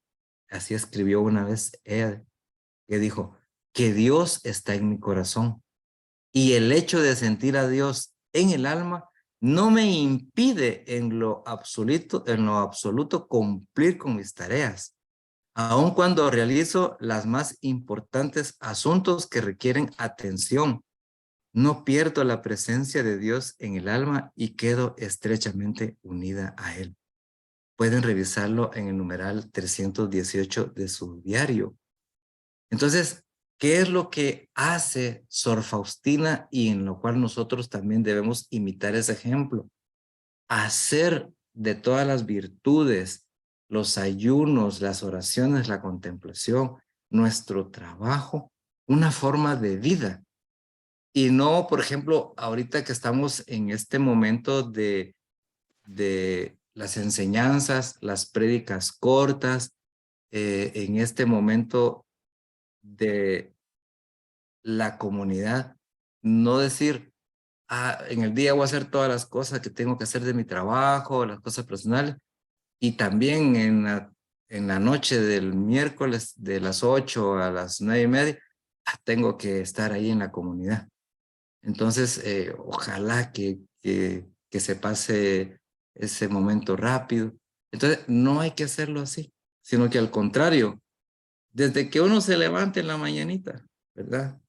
A: así escribió una vez ella, que dijo, que Dios está en mi corazón. Y el hecho de sentir a Dios en el alma no me impide en lo absoluto cumplir con mis tareas, aun cuando realizo las más importantes asuntos que requieren atención. No pierdo la presencia de Dios en el alma y quedo estrechamente unida a Él. Pueden revisarlo en el numeral 318 de su diario. Entonces, ¿qué es lo que hace Sor Faustina y en lo cual nosotros también debemos imitar ese ejemplo? Hacer de todas las virtudes, los ayunos, las oraciones, la contemplación, nuestro trabajo, una forma de vida. Y no, por ejemplo, ahorita que estamos en este momento de las enseñanzas, las prédicas cortas, en este momento de la comunidad, no decir, en el día voy a hacer todas las cosas que tengo que hacer de mi trabajo, las cosas personales, y también en la noche del miércoles de las 8 a las 9:30, tengo que estar ahí en la comunidad. Entonces, ojalá que se pase ese momento rápido. Entonces, no hay que hacerlo así, sino que al contrario, desde que uno se levante en la mañanita, ¿verdad?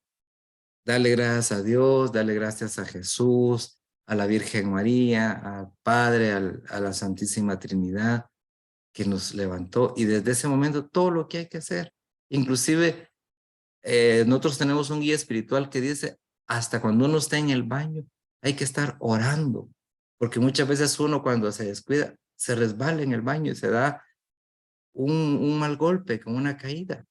A: Dale gracias a Dios, dale gracias a Jesús, a la Virgen María, al Padre, a la Santísima Trinidad, que nos levantó. Y desde ese momento, todo lo que hay que hacer. Inclusive, nosotros tenemos un guía espiritual que dice, hasta cuando uno está en el baño, hay que estar orando. Porque muchas veces uno cuando se descuida, se resbala en el baño y se da un mal golpe, con una caída.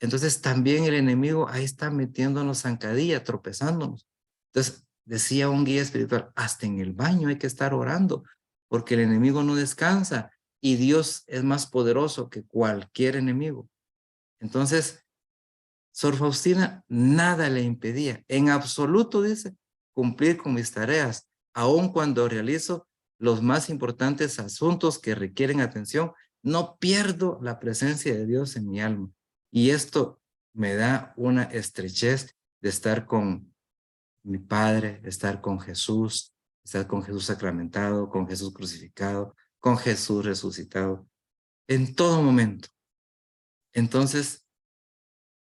A: Entonces también el enemigo ahí está metiéndonos zancadilla, tropezándonos. Entonces decía un guía espiritual, hasta en el baño hay que estar orando, porque el enemigo no descansa y Dios es más poderoso que cualquier enemigo. Entonces, Sor Faustina nada le impedía, en absoluto dice, cumplir con mis tareas, aun cuando realizo los más importantes asuntos que requieren atención, no pierdo la presencia de Dios en mi alma. Y esto me da una estrechez de estar con mi Padre, de estar con Jesús sacramentado, con Jesús crucificado, con Jesús resucitado, en todo momento. Entonces,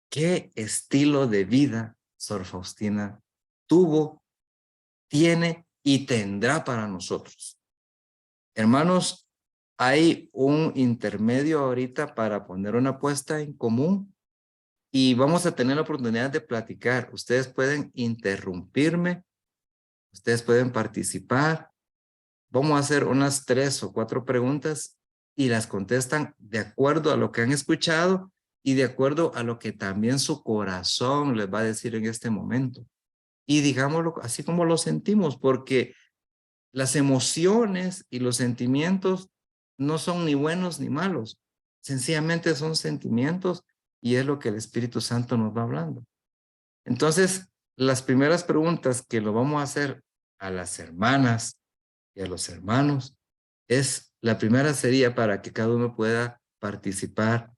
A: ¿qué estilo de vida Sor Faustina tuvo, tiene y tendrá para nosotros? Hermanos, hay un intermedio ahorita para poner una apuesta en común y vamos a tener la oportunidad de platicar. Ustedes pueden interrumpirme, ustedes pueden participar. Vamos a hacer unas 3 o 4 preguntas y las contestan de acuerdo a lo que han escuchado y de acuerdo a lo que también su corazón les va a decir en este momento. Y digámoslo así como lo sentimos, porque las emociones y los sentimientos no son ni buenos ni malos. Sencillamente son sentimientos y es lo que el Espíritu Santo nos va hablando. Entonces, las primeras preguntas que lo vamos a hacer a las hermanas y a los hermanos la primera sería para que cada uno pueda participar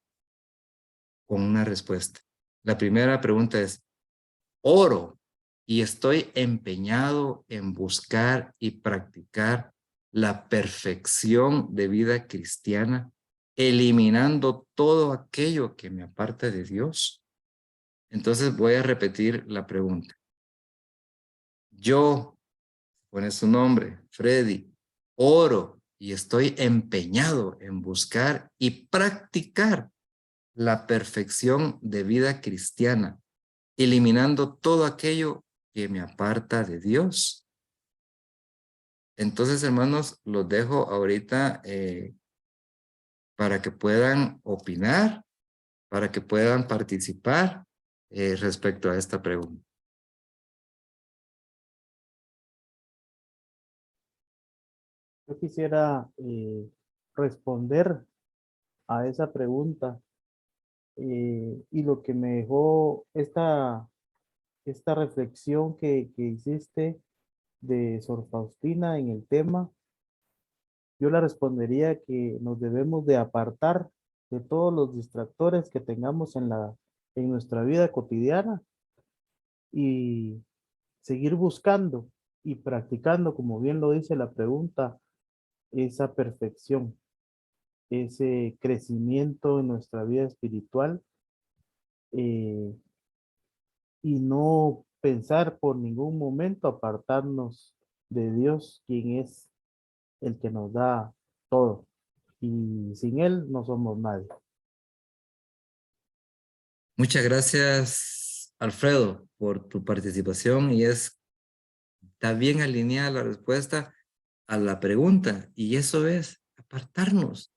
A: con una respuesta. La primera pregunta es, oro y estoy empeñado en buscar y practicar la perfección de vida cristiana, eliminando todo aquello que me aparta de Dios. Entonces voy a repetir la pregunta. Yo, pone su nombre, Freddy, oro y estoy empeñado en buscar y practicar la perfección de vida cristiana, eliminando todo aquello que me aparta de Dios. Entonces, hermanos, los dejo ahorita para que puedan opinar, para que puedan participar respecto a esta pregunta.
C: Yo quisiera responder a esa pregunta y lo que me dejó esta reflexión que hiciste de Sor Faustina en el tema, yo la respondería que nos debemos de apartar de todos los distractores que tengamos en nuestra vida cotidiana y seguir buscando y practicando, como bien lo dice la pregunta, esa perfección, ese crecimiento en nuestra vida espiritual eh, y no pensar por ningún momento apartarnos de Dios, quien es el que nos da todo. Y sin Él no somos nadie.
A: Muchas gracias, Alfredo, por tu participación y está bien alineada la respuesta a la pregunta y eso es apartarnos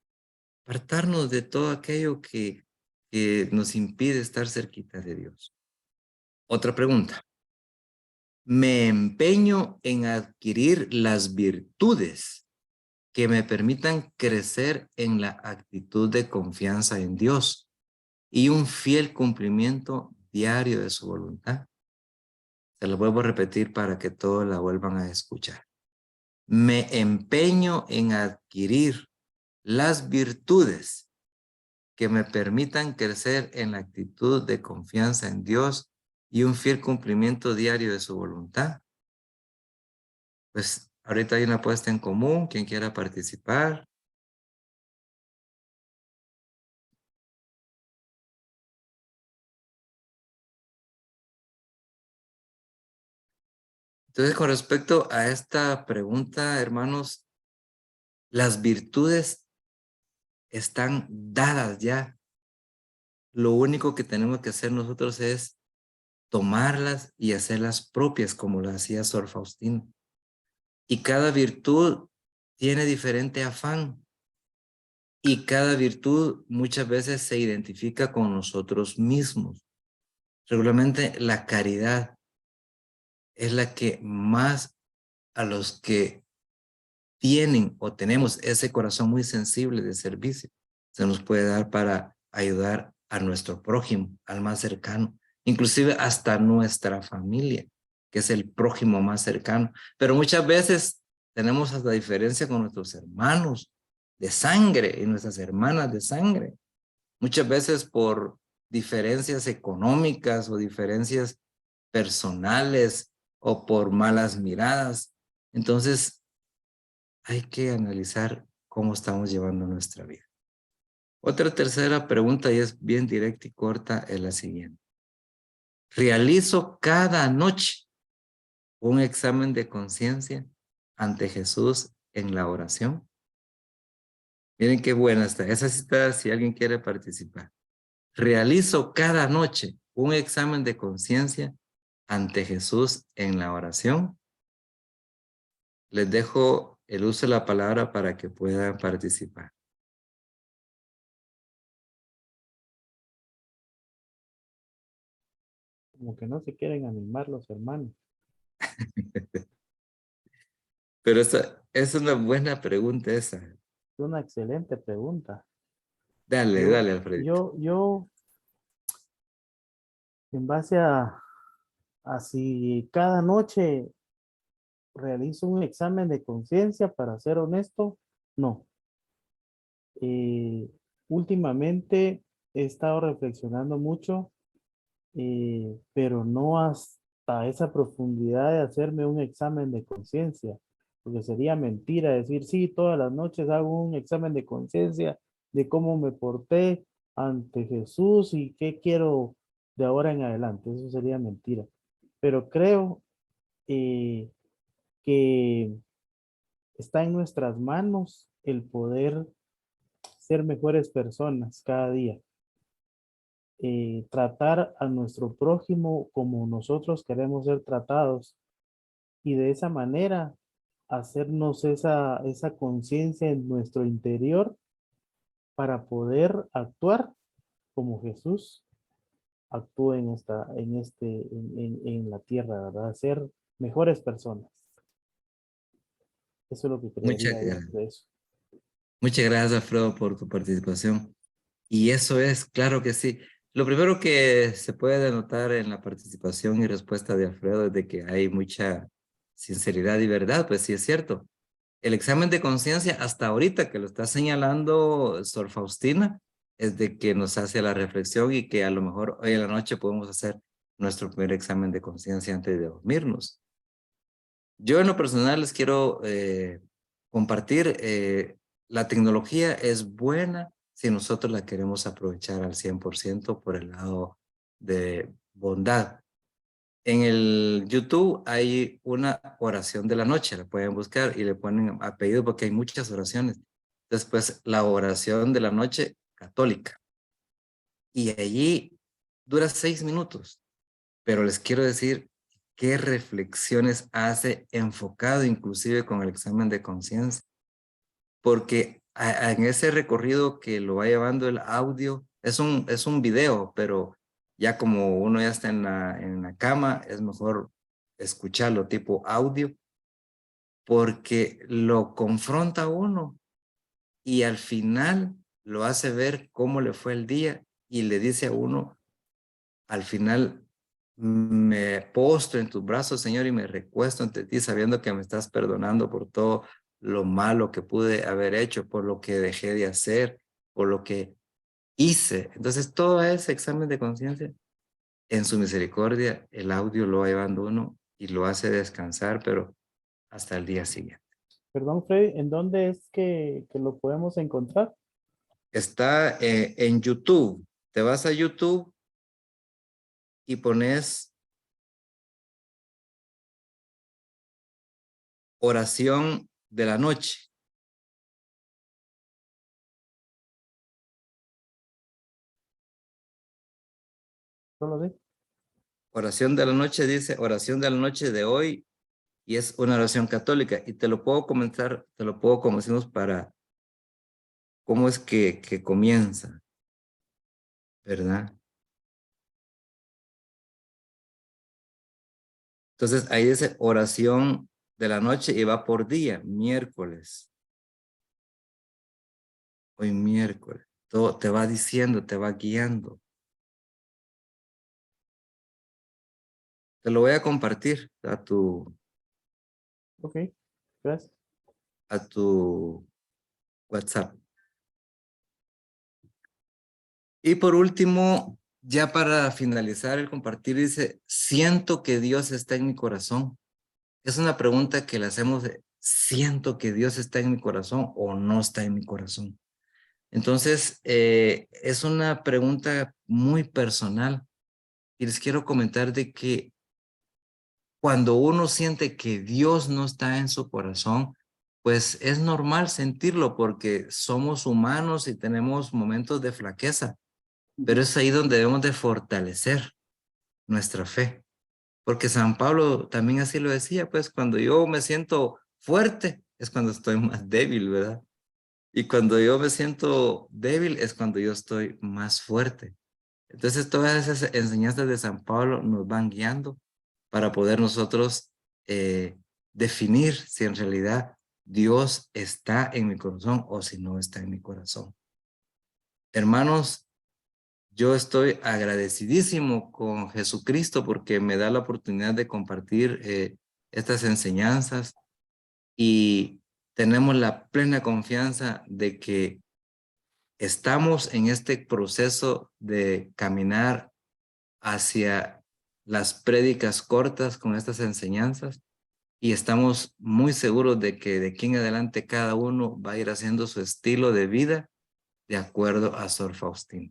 A: de todo aquello que nos impide estar cerquita de Dios. Otra pregunta. Me empeño en adquirir las virtudes que me permitan crecer en la actitud de confianza en Dios y un fiel cumplimiento diario de su voluntad. Se lo vuelvo a repetir para que todos la vuelvan a escuchar. Me empeño en adquirir las virtudes que me permitan crecer en la actitud de confianza en Dios y un fiel cumplimiento diario de su voluntad. Pues ahorita hay una puesta en común, quien quiera participar. Entonces, con respecto a esta pregunta, hermanos, las virtudes están dadas ya. Lo único que tenemos que hacer nosotros es tomarlas y hacerlas propias, como lo hacía Sor Faustina. Y cada virtud tiene diferente afán. Y cada virtud muchas veces se identifica con nosotros mismos. Regularmente la caridad es la que más a los que tienen o tenemos ese corazón muy sensible de servicio se nos puede dar para ayudar a nuestro prójimo, al más cercano, inclusive hasta nuestra familia, que es el prójimo más cercano. Pero muchas veces tenemos hasta diferencia con nuestros hermanos de sangre y nuestras hermanas de sangre. Muchas veces por diferencias económicas o diferencias personales o por malas miradas. Entonces, hay que analizar cómo estamos llevando nuestra vida. Otra tercera pregunta, y es bien directa y corta, es la siguiente. ¿Realizo cada noche un examen de conciencia ante Jesús en la oración? Miren qué buena está. Esa sí está, si alguien quiere participar. ¿Realizo cada noche un examen de conciencia ante Jesús en la oración? Les dejo el uso de la palabra para que puedan participar.
C: Como que no se quieren animar los hermanos.
A: Pero esa es una buena pregunta esa.
C: Es una excelente pregunta.
A: Dale, dale, Alfredito.
C: Yo, en base a si cada noche realizo un examen de conciencia, para ser honesto, no. Últimamente he estado reflexionando mucho, pero no hasta esa profundidad de hacerme un examen de conciencia, porque sería mentira decir, sí, todas las noches hago un examen de conciencia de cómo me porté ante Jesús y qué quiero de ahora en adelante. Eso sería mentira. Pero creo que está en nuestras manos el poder ser mejores personas cada día. Tratar a nuestro prójimo como nosotros queremos ser tratados y de esa manera hacernos esa conciencia en nuestro interior para poder actuar como Jesús actúa en la tierra, ¿verdad? Ser mejores personas. Eso es lo que
A: Muchas
C: creería yo
A: gracias.
C: de eso.
A: Muchas gracias, Alfredo, por tu participación. Y eso es, claro que sí. Lo primero que se puede denotar en la participación y respuesta de Alfredo es de que hay mucha sinceridad y verdad, pues sí es cierto. El examen de conciencia, hasta ahorita que lo está señalando Sor Faustina, es de que nos hace la reflexión y que a lo mejor hoy en la noche podemos hacer nuestro primer examen de conciencia antes de dormirnos. Yo en lo personal les quiero compartir, la tecnología es buena si nosotros la queremos aprovechar al 100% por el lado de bondad. En el YouTube hay una oración de la noche, la pueden buscar y le ponen apellido porque hay muchas oraciones. Después la oración de la noche católica. Y allí dura 6 minutos, pero les quiero decir qué reflexiones hace enfocado inclusive con el examen de conciencia. Porque en ese recorrido que lo va llevando el audio, es un video, pero ya como uno ya está en la cama, es mejor escucharlo tipo audio, porque lo confronta a uno y al final lo hace ver cómo le fue el día y le dice a uno, al final, me postro en tus brazos, Señor, y me recuesto ante ti sabiendo que me estás perdonando por todo lo malo que pude haber hecho, por lo que dejé de hacer, por lo que hice. Entonces, todo ese examen de conciencia, en su misericordia, el audio lo va llevando uno y lo hace descansar, pero hasta el día siguiente.
C: Perdón, Freddy, ¿en dónde es que lo podemos encontrar?
A: Está en YouTube. Te vas a YouTube y pones oración de la noche.
C: Solo de.
A: Oración de la noche dice oración de la noche de hoy y es una oración católica y te lo puedo comentar, te lo puedo como decimos para cómo es que comienza, ¿verdad? Entonces ahí dice oración de la noche y va por día, miércoles. Hoy miércoles. Todo te va diciendo, te va guiando. Te lo voy a compartir
C: Ok, gracias.
A: a tu WhatsApp. Y por último, ya para finalizar el compartir, dice, siento que Dios está en mi corazón. Es una pregunta que le hacemos de, ¿siento que Dios está en mi corazón o no está en mi corazón? Entonces, es una pregunta muy personal. Y les quiero comentar de que cuando uno siente que Dios no está en su corazón, pues es normal sentirlo porque somos humanos y tenemos momentos de flaqueza. Pero es ahí donde debemos de fortalecer nuestra fe. Porque San Pablo también así lo decía, pues cuando yo me siento fuerte es cuando estoy más débil, ¿verdad? Y cuando yo me siento débil es cuando yo estoy más fuerte. Entonces todas esas enseñanzas de San Pablo nos van guiando para poder nosotros definir si en realidad Dios está en mi corazón o si no está en mi corazón. Hermanos, yo estoy agradecidísimo con Jesucristo porque me da la oportunidad de compartir estas enseñanzas y tenemos la plena confianza de que estamos en este proceso de caminar hacia las prédicas cortas con estas enseñanzas y estamos muy seguros de que de aquí en adelante cada uno va a ir haciendo su estilo de vida de acuerdo a Sor Faustina.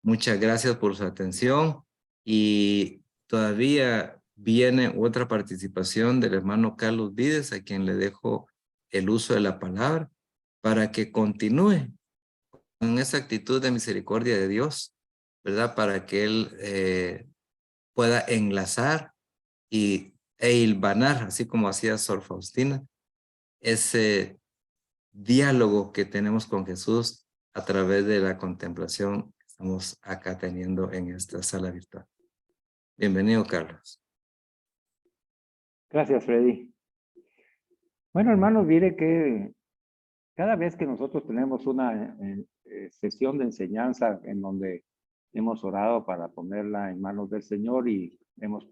A: Muchas gracias por su atención y todavía viene otra participación del hermano Carlos Vides, a quien le dejo el uso de la palabra para que continúe con esa actitud de misericordia de Dios, ¿verdad? Para que él pueda enlazar e hilvanar, así como hacía Sor Faustina, ese diálogo que tenemos con Jesús a través de la contemplación que estamos acá teniendo en esta sala virtual. Bienvenido, Carlos.
F: Gracias, Freddy. Bueno, hermanos, mire que cada vez que nosotros tenemos una sesión de enseñanza en donde hemos orado para ponerla en manos del Señor y hemos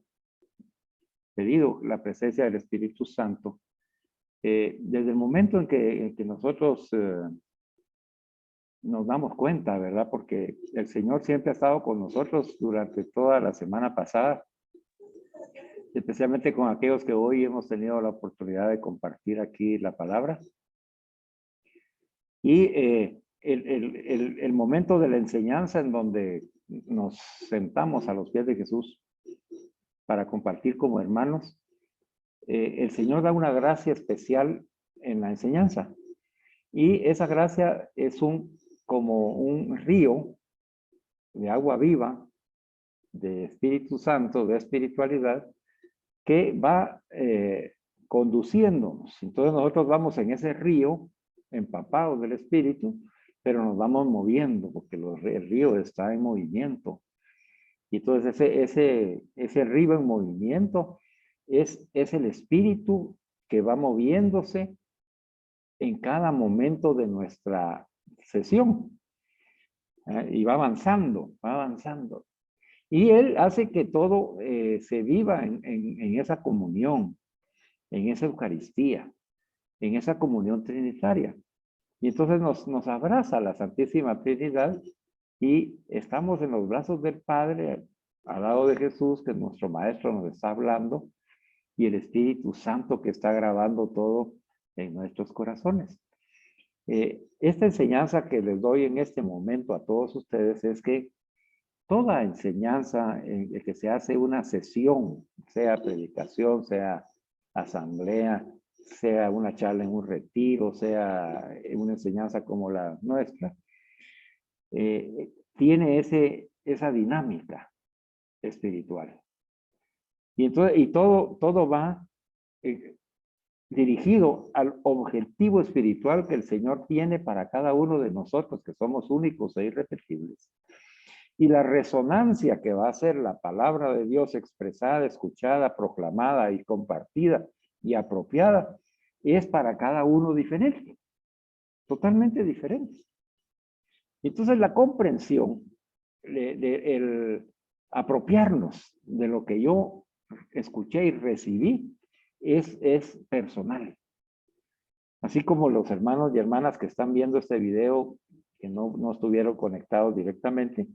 F: pedido la presencia del Espíritu Santo, desde el momento en que nosotros nos damos cuenta, ¿verdad? Porque el Señor siempre ha estado con nosotros durante toda la semana pasada, especialmente con aquellos que hoy hemos tenido la oportunidad de compartir aquí la palabra. Y el momento de la enseñanza en donde nos sentamos a los pies de Jesús para compartir como hermanos, el Señor da una gracia especial en la enseñanza. Y esa gracia es como un río de agua viva, de Espíritu Santo, de espiritualidad, que va conduciéndonos. Entonces nosotros vamos en ese río, empapados del Espíritu, pero nos vamos moviendo, porque el río está en movimiento. Y entonces ese río en movimiento es el Espíritu que va moviéndose en cada momento de nuestra sesión. Y va avanzando, va avanzando. Y Él hace que todo se viva en esa comunión, en esa Eucaristía, en esa comunión trinitaria. Y entonces nos abraza la Santísima Trinidad y estamos en los brazos del Padre, al lado de Jesús, que nuestro Maestro nos está hablando, y el Espíritu Santo que está grabando todo en nuestros corazones. Esta enseñanza que les doy en este momento a todos ustedes es que toda enseñanza en que se hace una sesión, sea predicación, sea asamblea, sea una charla en un retiro, sea una enseñanza como la nuestra, tiene esa dinámica espiritual. Y entonces, todo va dirigido al objetivo espiritual que el Señor tiene para cada uno de nosotros, que somos únicos e irrepetibles. Y la resonancia que va a ser la palabra de Dios expresada, escuchada, proclamada y compartida y apropiada, es para cada uno diferente, totalmente diferente. Entonces la comprensión, el apropiarnos de lo que yo escuché y recibí, es personal. Así como los hermanos y hermanas que están viendo este video, que no estuvieron conectados directamente,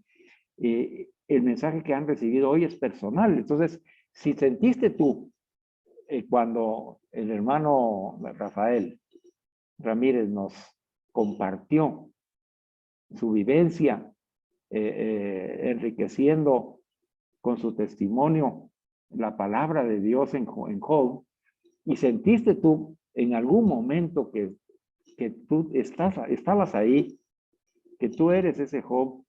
F: el mensaje que han recibido hoy es personal. Entonces, si sentiste tú, cuando el hermano Rafael Ramírez nos compartió su vivencia, enriqueciendo con su testimonio la palabra de Dios en Job, y sentiste tú en algún momento que tú estabas ahí, que tú eres ese Job,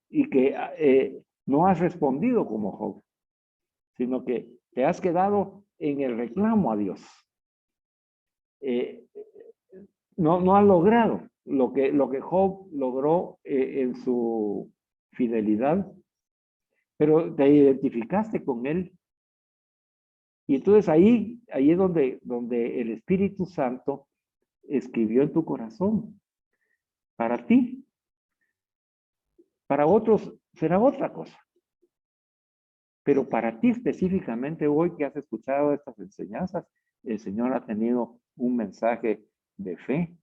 F: y que no has respondido como Job, sino que te has quedado en el reclamo a Dios. No has logrado lo que Job logró en su fidelidad, pero te identificaste con él. Y entonces ahí es donde el Espíritu Santo escribió en tu corazón. Para ti. Para otros será otra cosa. Pero para ti específicamente hoy que has escuchado estas enseñanzas, el Señor ha tenido un mensaje de fe,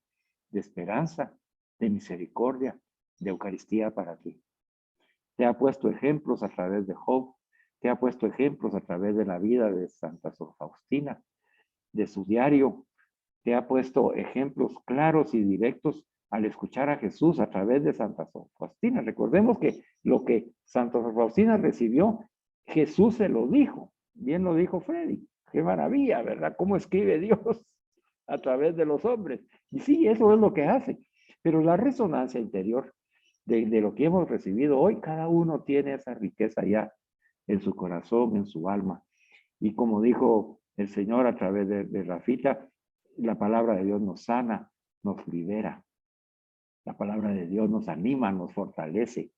F: de esperanza, de misericordia, de Eucaristía para ti. Te ha puesto ejemplos a través de Job, te ha puesto ejemplos a través de la vida de Santa Sor Faustina, de su diario, te ha puesto ejemplos claros y directos al escuchar a Jesús a través de Santa Sor Faustina. Recordemos que lo que Santa Sor Faustina recibió, Jesús se lo dijo. Bien lo dijo Freddy. Qué maravilla, ¿verdad? Cómo escribe Dios a través de los hombres. Y sí, eso es lo que hace. Pero la resonancia interior de lo que hemos recibido hoy, cada uno tiene esa riqueza ya en su corazón, en su alma. Y como dijo el Señor a través de Rafita, la palabra de Dios nos sana, nos libera. La palabra de Dios nos anima, nos fortalece.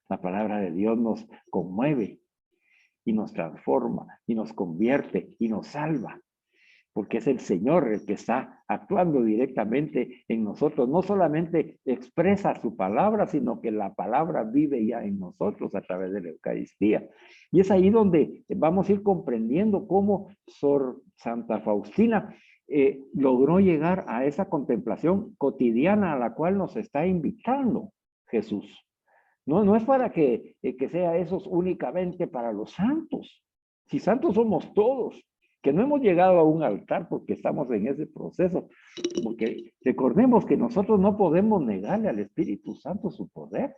F: La palabra de Dios nos conmueve y nos transforma y nos convierte y nos salva. Porque es el Señor el que está actuando directamente en nosotros. No solamente expresa su palabra, sino que la palabra vive ya en nosotros a través de la Eucaristía. Y es ahí donde vamos a ir comprendiendo cómo Sor Santa Faustina logró llegar a esa contemplación cotidiana a la cual nos está invitando Jesús. No es para que sea eso únicamente para los santos. Si santos somos todos, que no hemos llegado a un altar porque estamos en ese proceso, porque recordemos que nosotros no podemos negarle al Espíritu Santo su poder.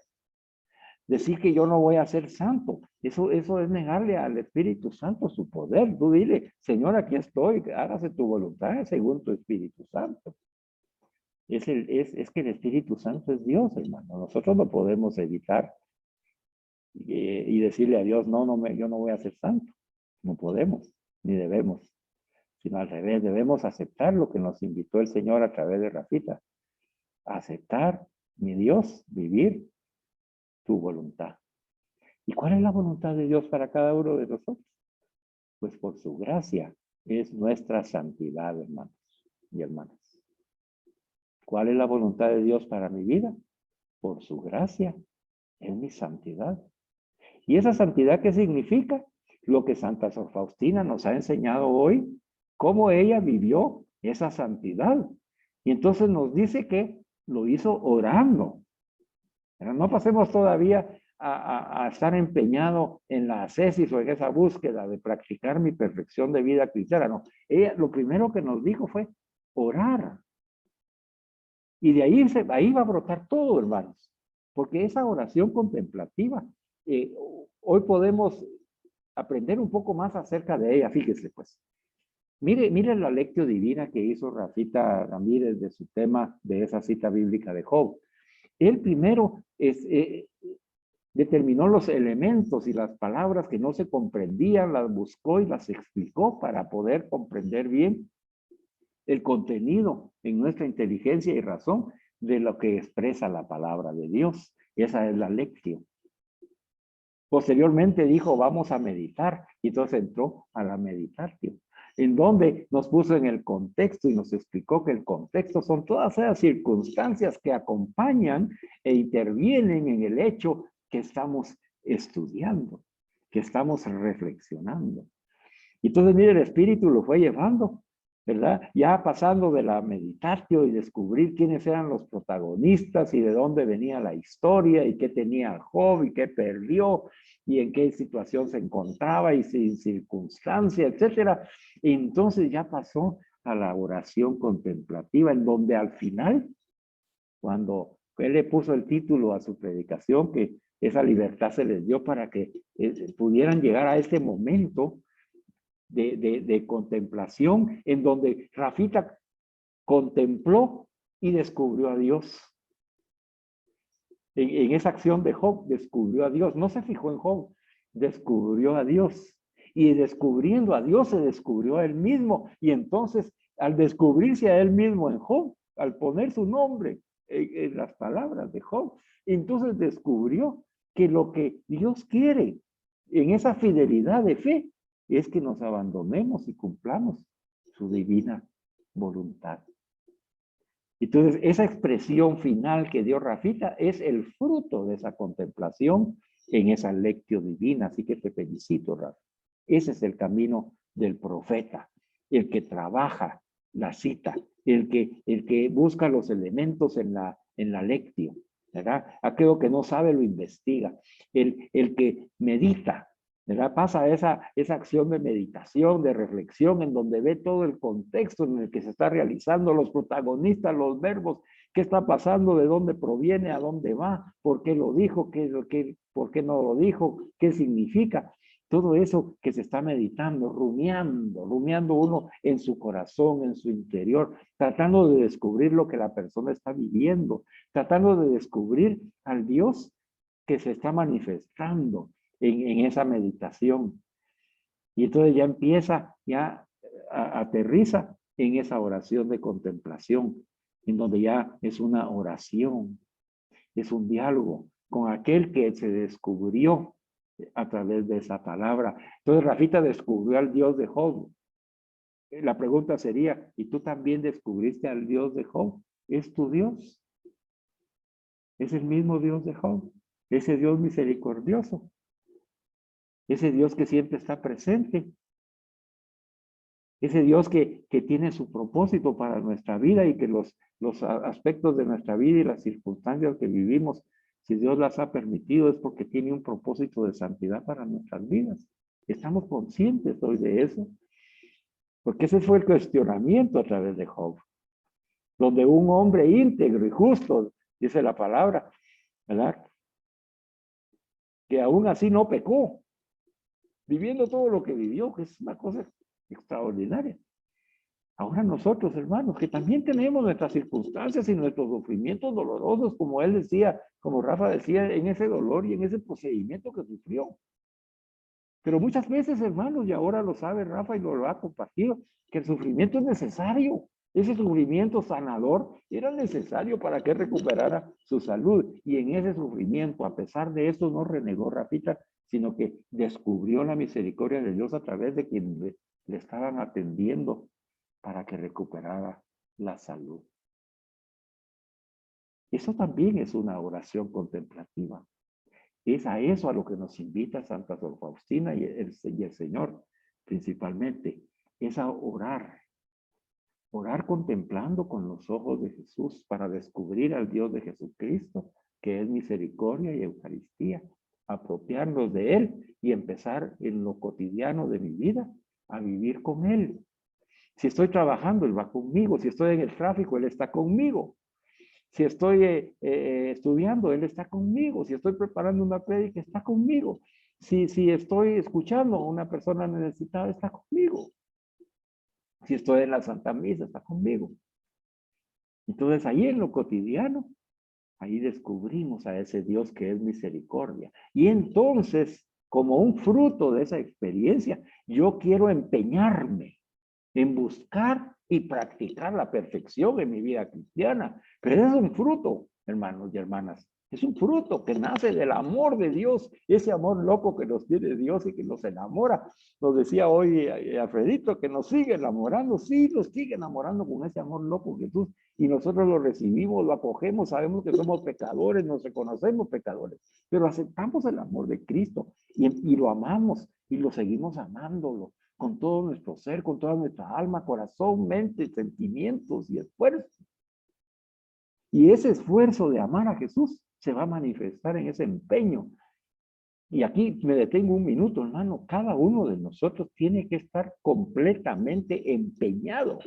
F: Decir que yo no voy a ser santo, eso es negarle al Espíritu Santo su poder. Tú dile, Señor, aquí estoy, hágase tu voluntad según tu Espíritu Santo. Es que el Espíritu Santo es Dios, hermano. Nosotros no podemos evitar y decirle a Dios, yo no voy a ser santo. No podemos, ni debemos. Sino al revés, debemos aceptar lo que nos invitó el Señor a través de Rafita. Aceptar, mi Dios, vivir tu voluntad. ¿Y cuál es la voluntad de Dios para cada uno de nosotros? Pues por su gracia es nuestra santidad, hermanos y hermanas. ¿Cuál es la voluntad de Dios para mi vida? Por su gracia es mi santidad. ¿Y esa santidad qué significa? Lo que Santa Sor Faustina nos ha enseñado hoy, cómo ella vivió esa santidad. Y entonces nos dice que lo hizo orando. Pero no pasemos todavía a estar empeñado en la ascesis o en esa búsqueda de practicar mi perfección de vida cristiana. No, ella lo primero que nos dijo fue orar. Y de ahí va a brotar todo, hermanos. Porque esa oración contemplativa, hoy podemos aprender un poco más acerca de ella. Fíjese, pues. Mire la lectio divina que hizo Rafita Ramírez de su tema de esa cita bíblica de Job. Él primero determinó los elementos y las palabras que no se comprendían, las buscó y las explicó para poder comprender bien el contenido en nuestra inteligencia y razón de lo que expresa la palabra de Dios. Esa es la lectio. Posteriormente dijo, vamos a meditar, y entonces entró a la meditación, en donde nos puso en el contexto y nos explicó que el contexto son todas esas circunstancias que acompañan e intervienen en el hecho que estamos estudiando, que estamos reflexionando. Y entonces, mire, el Espíritu lo fue llevando, ¿verdad? Ya pasando de la meditatio y descubrir quiénes eran los protagonistas y de dónde venía la historia y qué tenía Job y qué perdió y en qué situación se encontraba y sin circunstancia, etcétera. Y entonces ya pasó a la oración contemplativa, en donde al final, cuando él le puso el título a su predicación, que esa libertad se les dio para que pudieran llegar a este momento de contemplación, en donde Rafita contempló y descubrió a Dios. En esa acción de Job, descubrió a Dios. No se fijó en Job, descubrió a Dios. Y descubriendo a Dios, se descubrió a él mismo. Y entonces, al descubrirse a él mismo en Job, al poner su nombre en las palabras de Job, entonces descubrió que lo que Dios quiere en esa fidelidad de fe es que nos abandonemos y cumplamos su divina voluntad. Entonces, esa expresión final que dio Rafita es el fruto de esa contemplación en esa lectio divina. Así que te felicito, Rafa. Ese es el camino del profeta, el que trabaja la cita, el que busca los elementos en la lectio, ¿verdad? Aquello que no sabe lo investiga, el que medita, ¿verdad? Pasa esa acción de meditación, de reflexión, en donde ve todo el contexto en el que se está realizando, los protagonistas, los verbos, qué está pasando, de dónde proviene, a dónde va, por qué lo dijo, por qué no lo dijo, qué significa. Todo eso que se está meditando, rumiando uno en su corazón, en su interior, tratando de descubrir lo que la persona está viviendo, tratando de descubrir al Dios que se está manifestando en esa meditación. Y entonces ya empieza, ya aterriza en esa oración de contemplación, en donde ya es una oración, es un diálogo con aquel que se descubrió a través de esa palabra. Entonces Rafita descubrió al Dios de Job. La pregunta sería, ¿y tú también descubriste al Dios de Job? ¿Es tu Dios? ¿Es el mismo Dios de Job? Ese Dios misericordioso. Ese Dios que siempre está presente. Ese Dios que tiene su propósito para nuestra vida y que los aspectos de nuestra vida y las circunstancias que vivimos, si Dios las ha permitido, es porque tiene un propósito de santidad para nuestras vidas. Estamos conscientes hoy de eso. Porque ese fue el cuestionamiento a través de Job. Donde un hombre íntegro y justo, dice la palabra, ¿verdad? Que aún así no pecó. Viviendo todo lo que vivió, que es una cosa extraordinaria. Ahora nosotros, hermanos, que también tenemos nuestras circunstancias y nuestros sufrimientos dolorosos, como él decía, como Rafa decía, en ese dolor y en ese procedimiento que sufrió. Pero muchas veces, hermanos, y ahora lo sabe Rafa y lo ha compartido, que el sufrimiento es necesario. Ese sufrimiento sanador era necesario para que recuperara su salud. Y en ese sufrimiento, a pesar de eso, no renegó Rafita, sino que descubrió la misericordia de Dios a través de quien le estaban atendiendo para que recuperara la salud. Eso también es una oración contemplativa. Es a eso a lo que nos invita Santa Sor Faustina y el Señor, principalmente. Es a orar. Orar contemplando con los ojos de Jesús para descubrir al Dios de Jesucristo, que es misericordia y Eucaristía, apropiarnos de Él y empezar en lo cotidiano de mi vida a vivir con Él. Si estoy trabajando, Él va conmigo. Si estoy en el tráfico, Él está conmigo. Si estoy estudiando, Él está conmigo. Si estoy preparando una prédica, está conmigo. Si estoy escuchando a una persona necesitada, está conmigo. Si estoy en la Santa Misa, está conmigo. Entonces, ahí en lo cotidiano, ahí descubrimos a ese Dios que es misericordia. Y entonces, como un fruto de esa experiencia, yo quiero empeñarme en buscar y practicar la perfección en mi vida cristiana. Pero es un fruto, hermanos y hermanas. Es un fruto que nace del amor de Dios, ese amor loco que nos tiene Dios y que nos enamora. Nos decía hoy Alfredito que nos sigue enamorando, sí, nos sigue enamorando con ese amor loco Jesús. Y nosotros lo recibimos, lo acogemos, sabemos que somos pecadores, nos reconocemos pecadores, pero aceptamos el amor de Cristo y lo amamos y lo seguimos amándolo con todo nuestro ser, con toda nuestra alma, corazón, mente, sentimientos y esfuerzo. Y ese esfuerzo de amar a Jesús se va a manifestar en ese empeño. Y aquí me detengo un minuto, hermano. Cada uno de nosotros tiene que estar completamente empeñado,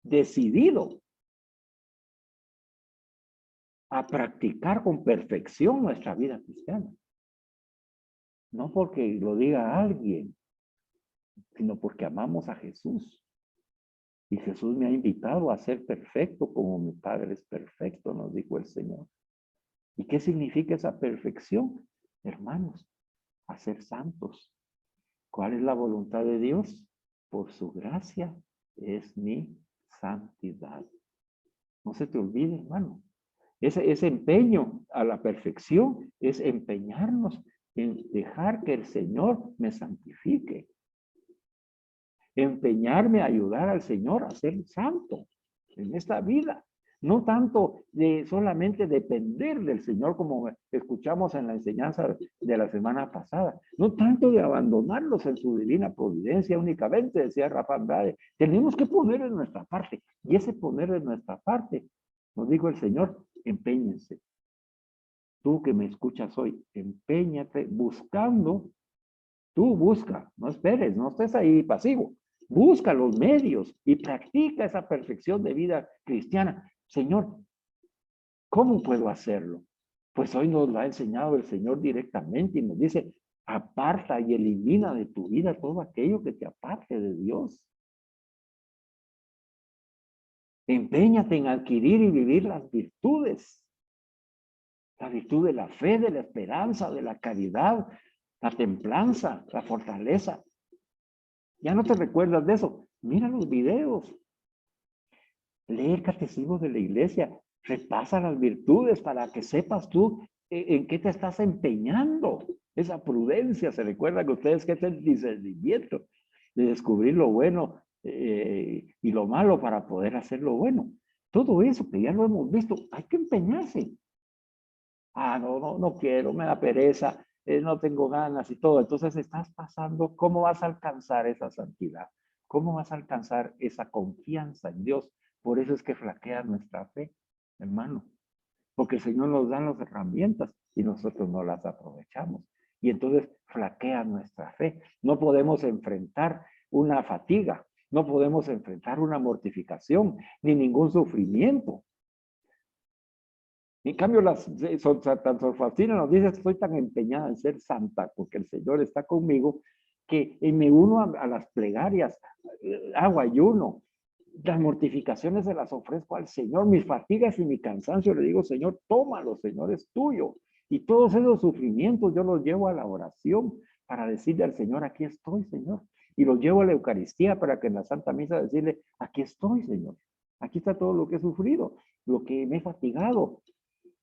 F: decidido a practicar con perfección nuestra vida cristiana. No porque lo diga alguien, sino porque amamos a Jesús. Y Jesús me ha invitado a ser perfecto como mi Padre es perfecto, nos dijo el Señor. ¿Y qué significa esa perfección? Hermanos, a ser santos. ¿Cuál es la voluntad de Dios? Por su gracia es mi santidad. No se te olvide, hermano. Ese empeño a la perfección es empeñarnos en dejar que el Señor me santifique. Empeñarme a ayudar al Señor a ser santo en esta vida. No tanto de solamente depender del Señor como escuchamos en la enseñanza de la semana pasada. No tanto de abandonarlos en su divina providencia únicamente, decía Rafa Andrade. Tenemos que poner en nuestra parte. Y ese poner en nuestra parte, nos dijo el Señor, empeñense. Tú que me escuchas hoy, empeñate buscando. Tú busca, no esperes, no estés ahí pasivo. Busca los medios y practica esa perfección de vida cristiana. Señor, ¿cómo puedo hacerlo? Pues hoy nos lo ha enseñado el Señor directamente y nos dice, aparta y elimina de tu vida todo aquello que te aparte de Dios. Empeñate en adquirir y vivir las virtudes. La virtud de la fe, de la esperanza, de la caridad, la templanza, la fortaleza. ¿Ya no te recuerdas de eso? Mira los videos. Lee el catecismo de la iglesia. Repasa las virtudes para que sepas tú en qué te estás empeñando. Esa prudencia, se recuerdan ustedes que es el discernimiento de descubrir lo bueno y lo malo para poder hacer lo bueno. Todo eso que ya lo hemos visto, hay que empeñarse. Ah, no quiero, me da pereza, no tengo ganas y todo. Entonces estás pasando, ¿cómo vas a alcanzar esa santidad? ¿Cómo vas a alcanzar esa confianza en Dios? Por eso es que flaquea nuestra fe, hermano. Porque el Señor nos da las herramientas y nosotros no las aprovechamos. Y entonces flaquea nuestra fe. No podemos enfrentar una fatiga, no podemos enfrentar una mortificación, ni ningún sufrimiento. En cambio, Santa Sor Faustina nos dice, estoy tan empeñada en ser santa, porque el Señor está conmigo, que me uno a las plegarias, hago ayuno, las mortificaciones se las ofrezco al Señor, mis fatigas y mi cansancio, le digo, Señor, tómalo, Señor, es tuyo. Y todos esos sufrimientos yo los llevo a la oración para decirle al Señor, aquí estoy, Señor. Y los llevo a la Eucaristía para que en la Santa Misa decirle, aquí estoy, Señor. Aquí está todo lo que he sufrido, lo que me he fatigado,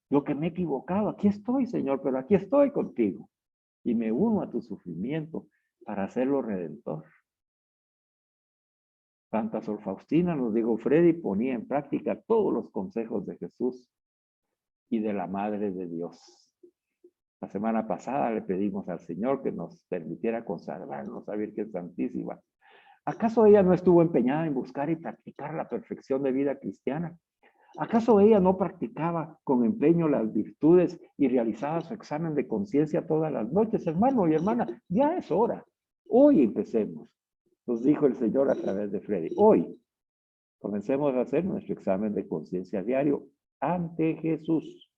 F: lo que me he equivocado. Aquí estoy, Señor, pero aquí estoy contigo. Y me uno a tu sufrimiento para hacerlo redentor. Santa Sor Faustina, nos dijo Freddy, ponía en práctica todos los consejos de Jesús y de la Madre de Dios. La semana pasada le pedimos al Señor que nos permitiera consagrarnos a Virgen Santísima. ¿Acaso ella no estuvo empeñada en buscar y practicar la perfección de vida cristiana? ¿Acaso ella no practicaba con empeño las virtudes y realizaba su examen de conciencia todas las noches, hermano y hermana? Ya es hora. Hoy empecemos. Nos dijo el Señor a través de Freddy. Hoy comencemos a hacer nuestro examen de conciencia diario ante Jesús.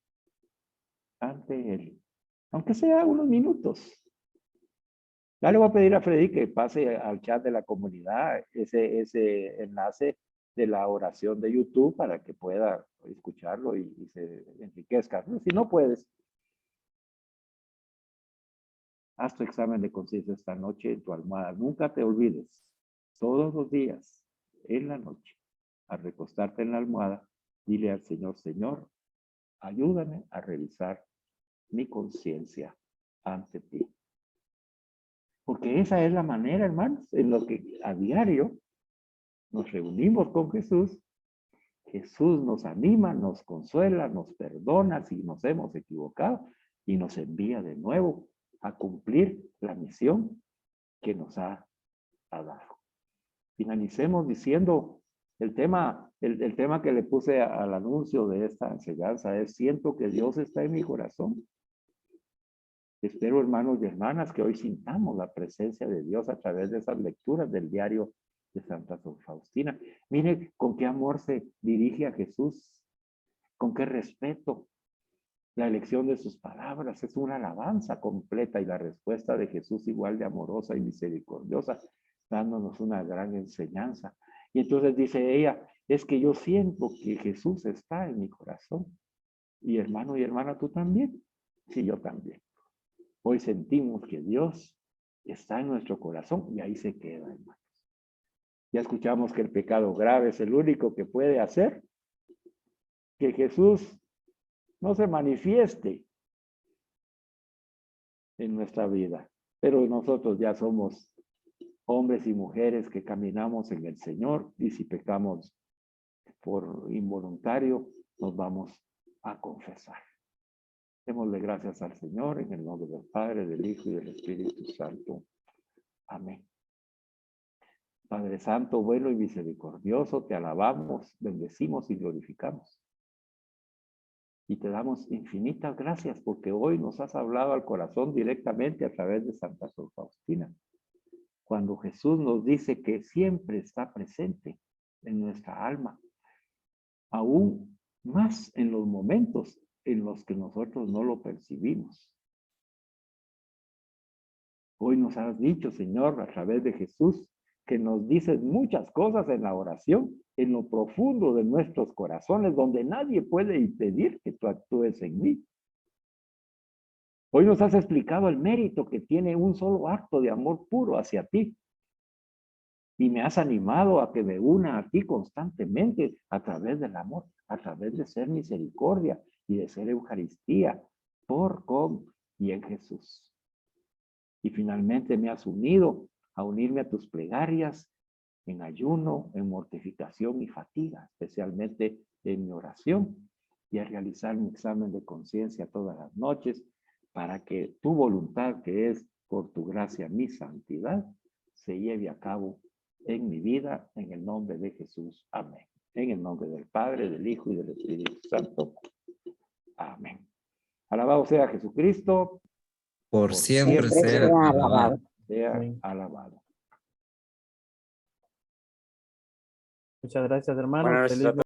F: Ante Él. Aunque sea unos minutos. Ya le voy a pedir a Freddy que pase al chat de la comunidad ese enlace de la oración de YouTube para que pueda escucharlo y se enriquezca. Si no puedes, haz tu examen de conciencia esta noche en tu almohada. Nunca te olvides, todos los días, en la noche, al recostarte en la almohada, dile al Señor, Señor, ayúdame a revisar mi conciencia ante ti. Porque esa es la manera, hermanos, en lo que a diario nos reunimos con Jesús. Jesús nos anima, nos consuela, nos perdona si nos hemos equivocado y nos envía de nuevo a cumplir la misión que nos ha dado. Finalicemos diciendo el tema que le puse al anuncio de esta enseñanza es: siento que Dios está en mi corazón. Espero, hermanos y hermanas, que hoy sintamos la presencia de Dios a través de esas lecturas del diario de Santa Sor Faustina. Mire con qué amor se dirige a Jesús, con qué respeto. La elección de sus palabras es una alabanza completa y la respuesta de Jesús igual de amorosa y misericordiosa, dándonos una gran enseñanza. Y entonces dice ella, es que yo siento que Jesús está en mi corazón. Y hermano y hermana, ¿tú también? Sí, yo también. Hoy sentimos que Dios está en nuestro corazón y ahí se queda, hermanos. Ya escuchamos que el pecado grave es el único que puede hacer que Jesús no se manifieste en nuestra vida. Pero nosotros ya somos hombres y mujeres que caminamos en el Señor y si pecamos por involuntario, nos vamos a confesar. Démosle gracias al Señor en el nombre del Padre, del Hijo y del Espíritu Santo. Amén. Padre Santo, bueno y misericordioso, te alabamos, bendecimos y glorificamos. Y te damos infinitas gracias porque hoy nos has hablado al corazón directamente a través de Santa Sor Faustina. Cuando Jesús nos dice que siempre está presente en nuestra alma, aún más en los momentos en los que nosotros no lo percibimos. Hoy nos has dicho, Señor, a través de Jesús, que nos dices muchas cosas en la oración, en lo profundo de nuestros corazones, donde nadie puede impedir que tú actúes en mí. Hoy nos has explicado el mérito que tiene un solo acto de amor puro hacia ti. Y me has animado a que me una a ti constantemente a través del amor, a través de ser misericordia y de ser Eucaristía, por, con y en Jesús. Y finalmente me has unido a unirme a tus plegarias en ayuno, en mortificación y fatiga, especialmente en mi oración, y a realizar mi examen de conciencia todas las noches para que tu voluntad, que es por tu gracia mi santidad, se lleve a cabo en mi vida, en el nombre de Jesús. Amén. En el nombre del Padre, del Hijo y del Espíritu Santo. Amén. Alabado sea Jesucristo.
A: Por siempre sea alabado.
F: Sea
C: Amén.
F: alabado.
C: Muchas gracias, hermanos.
E: Buenas noches
C: Feliz
E: a todos.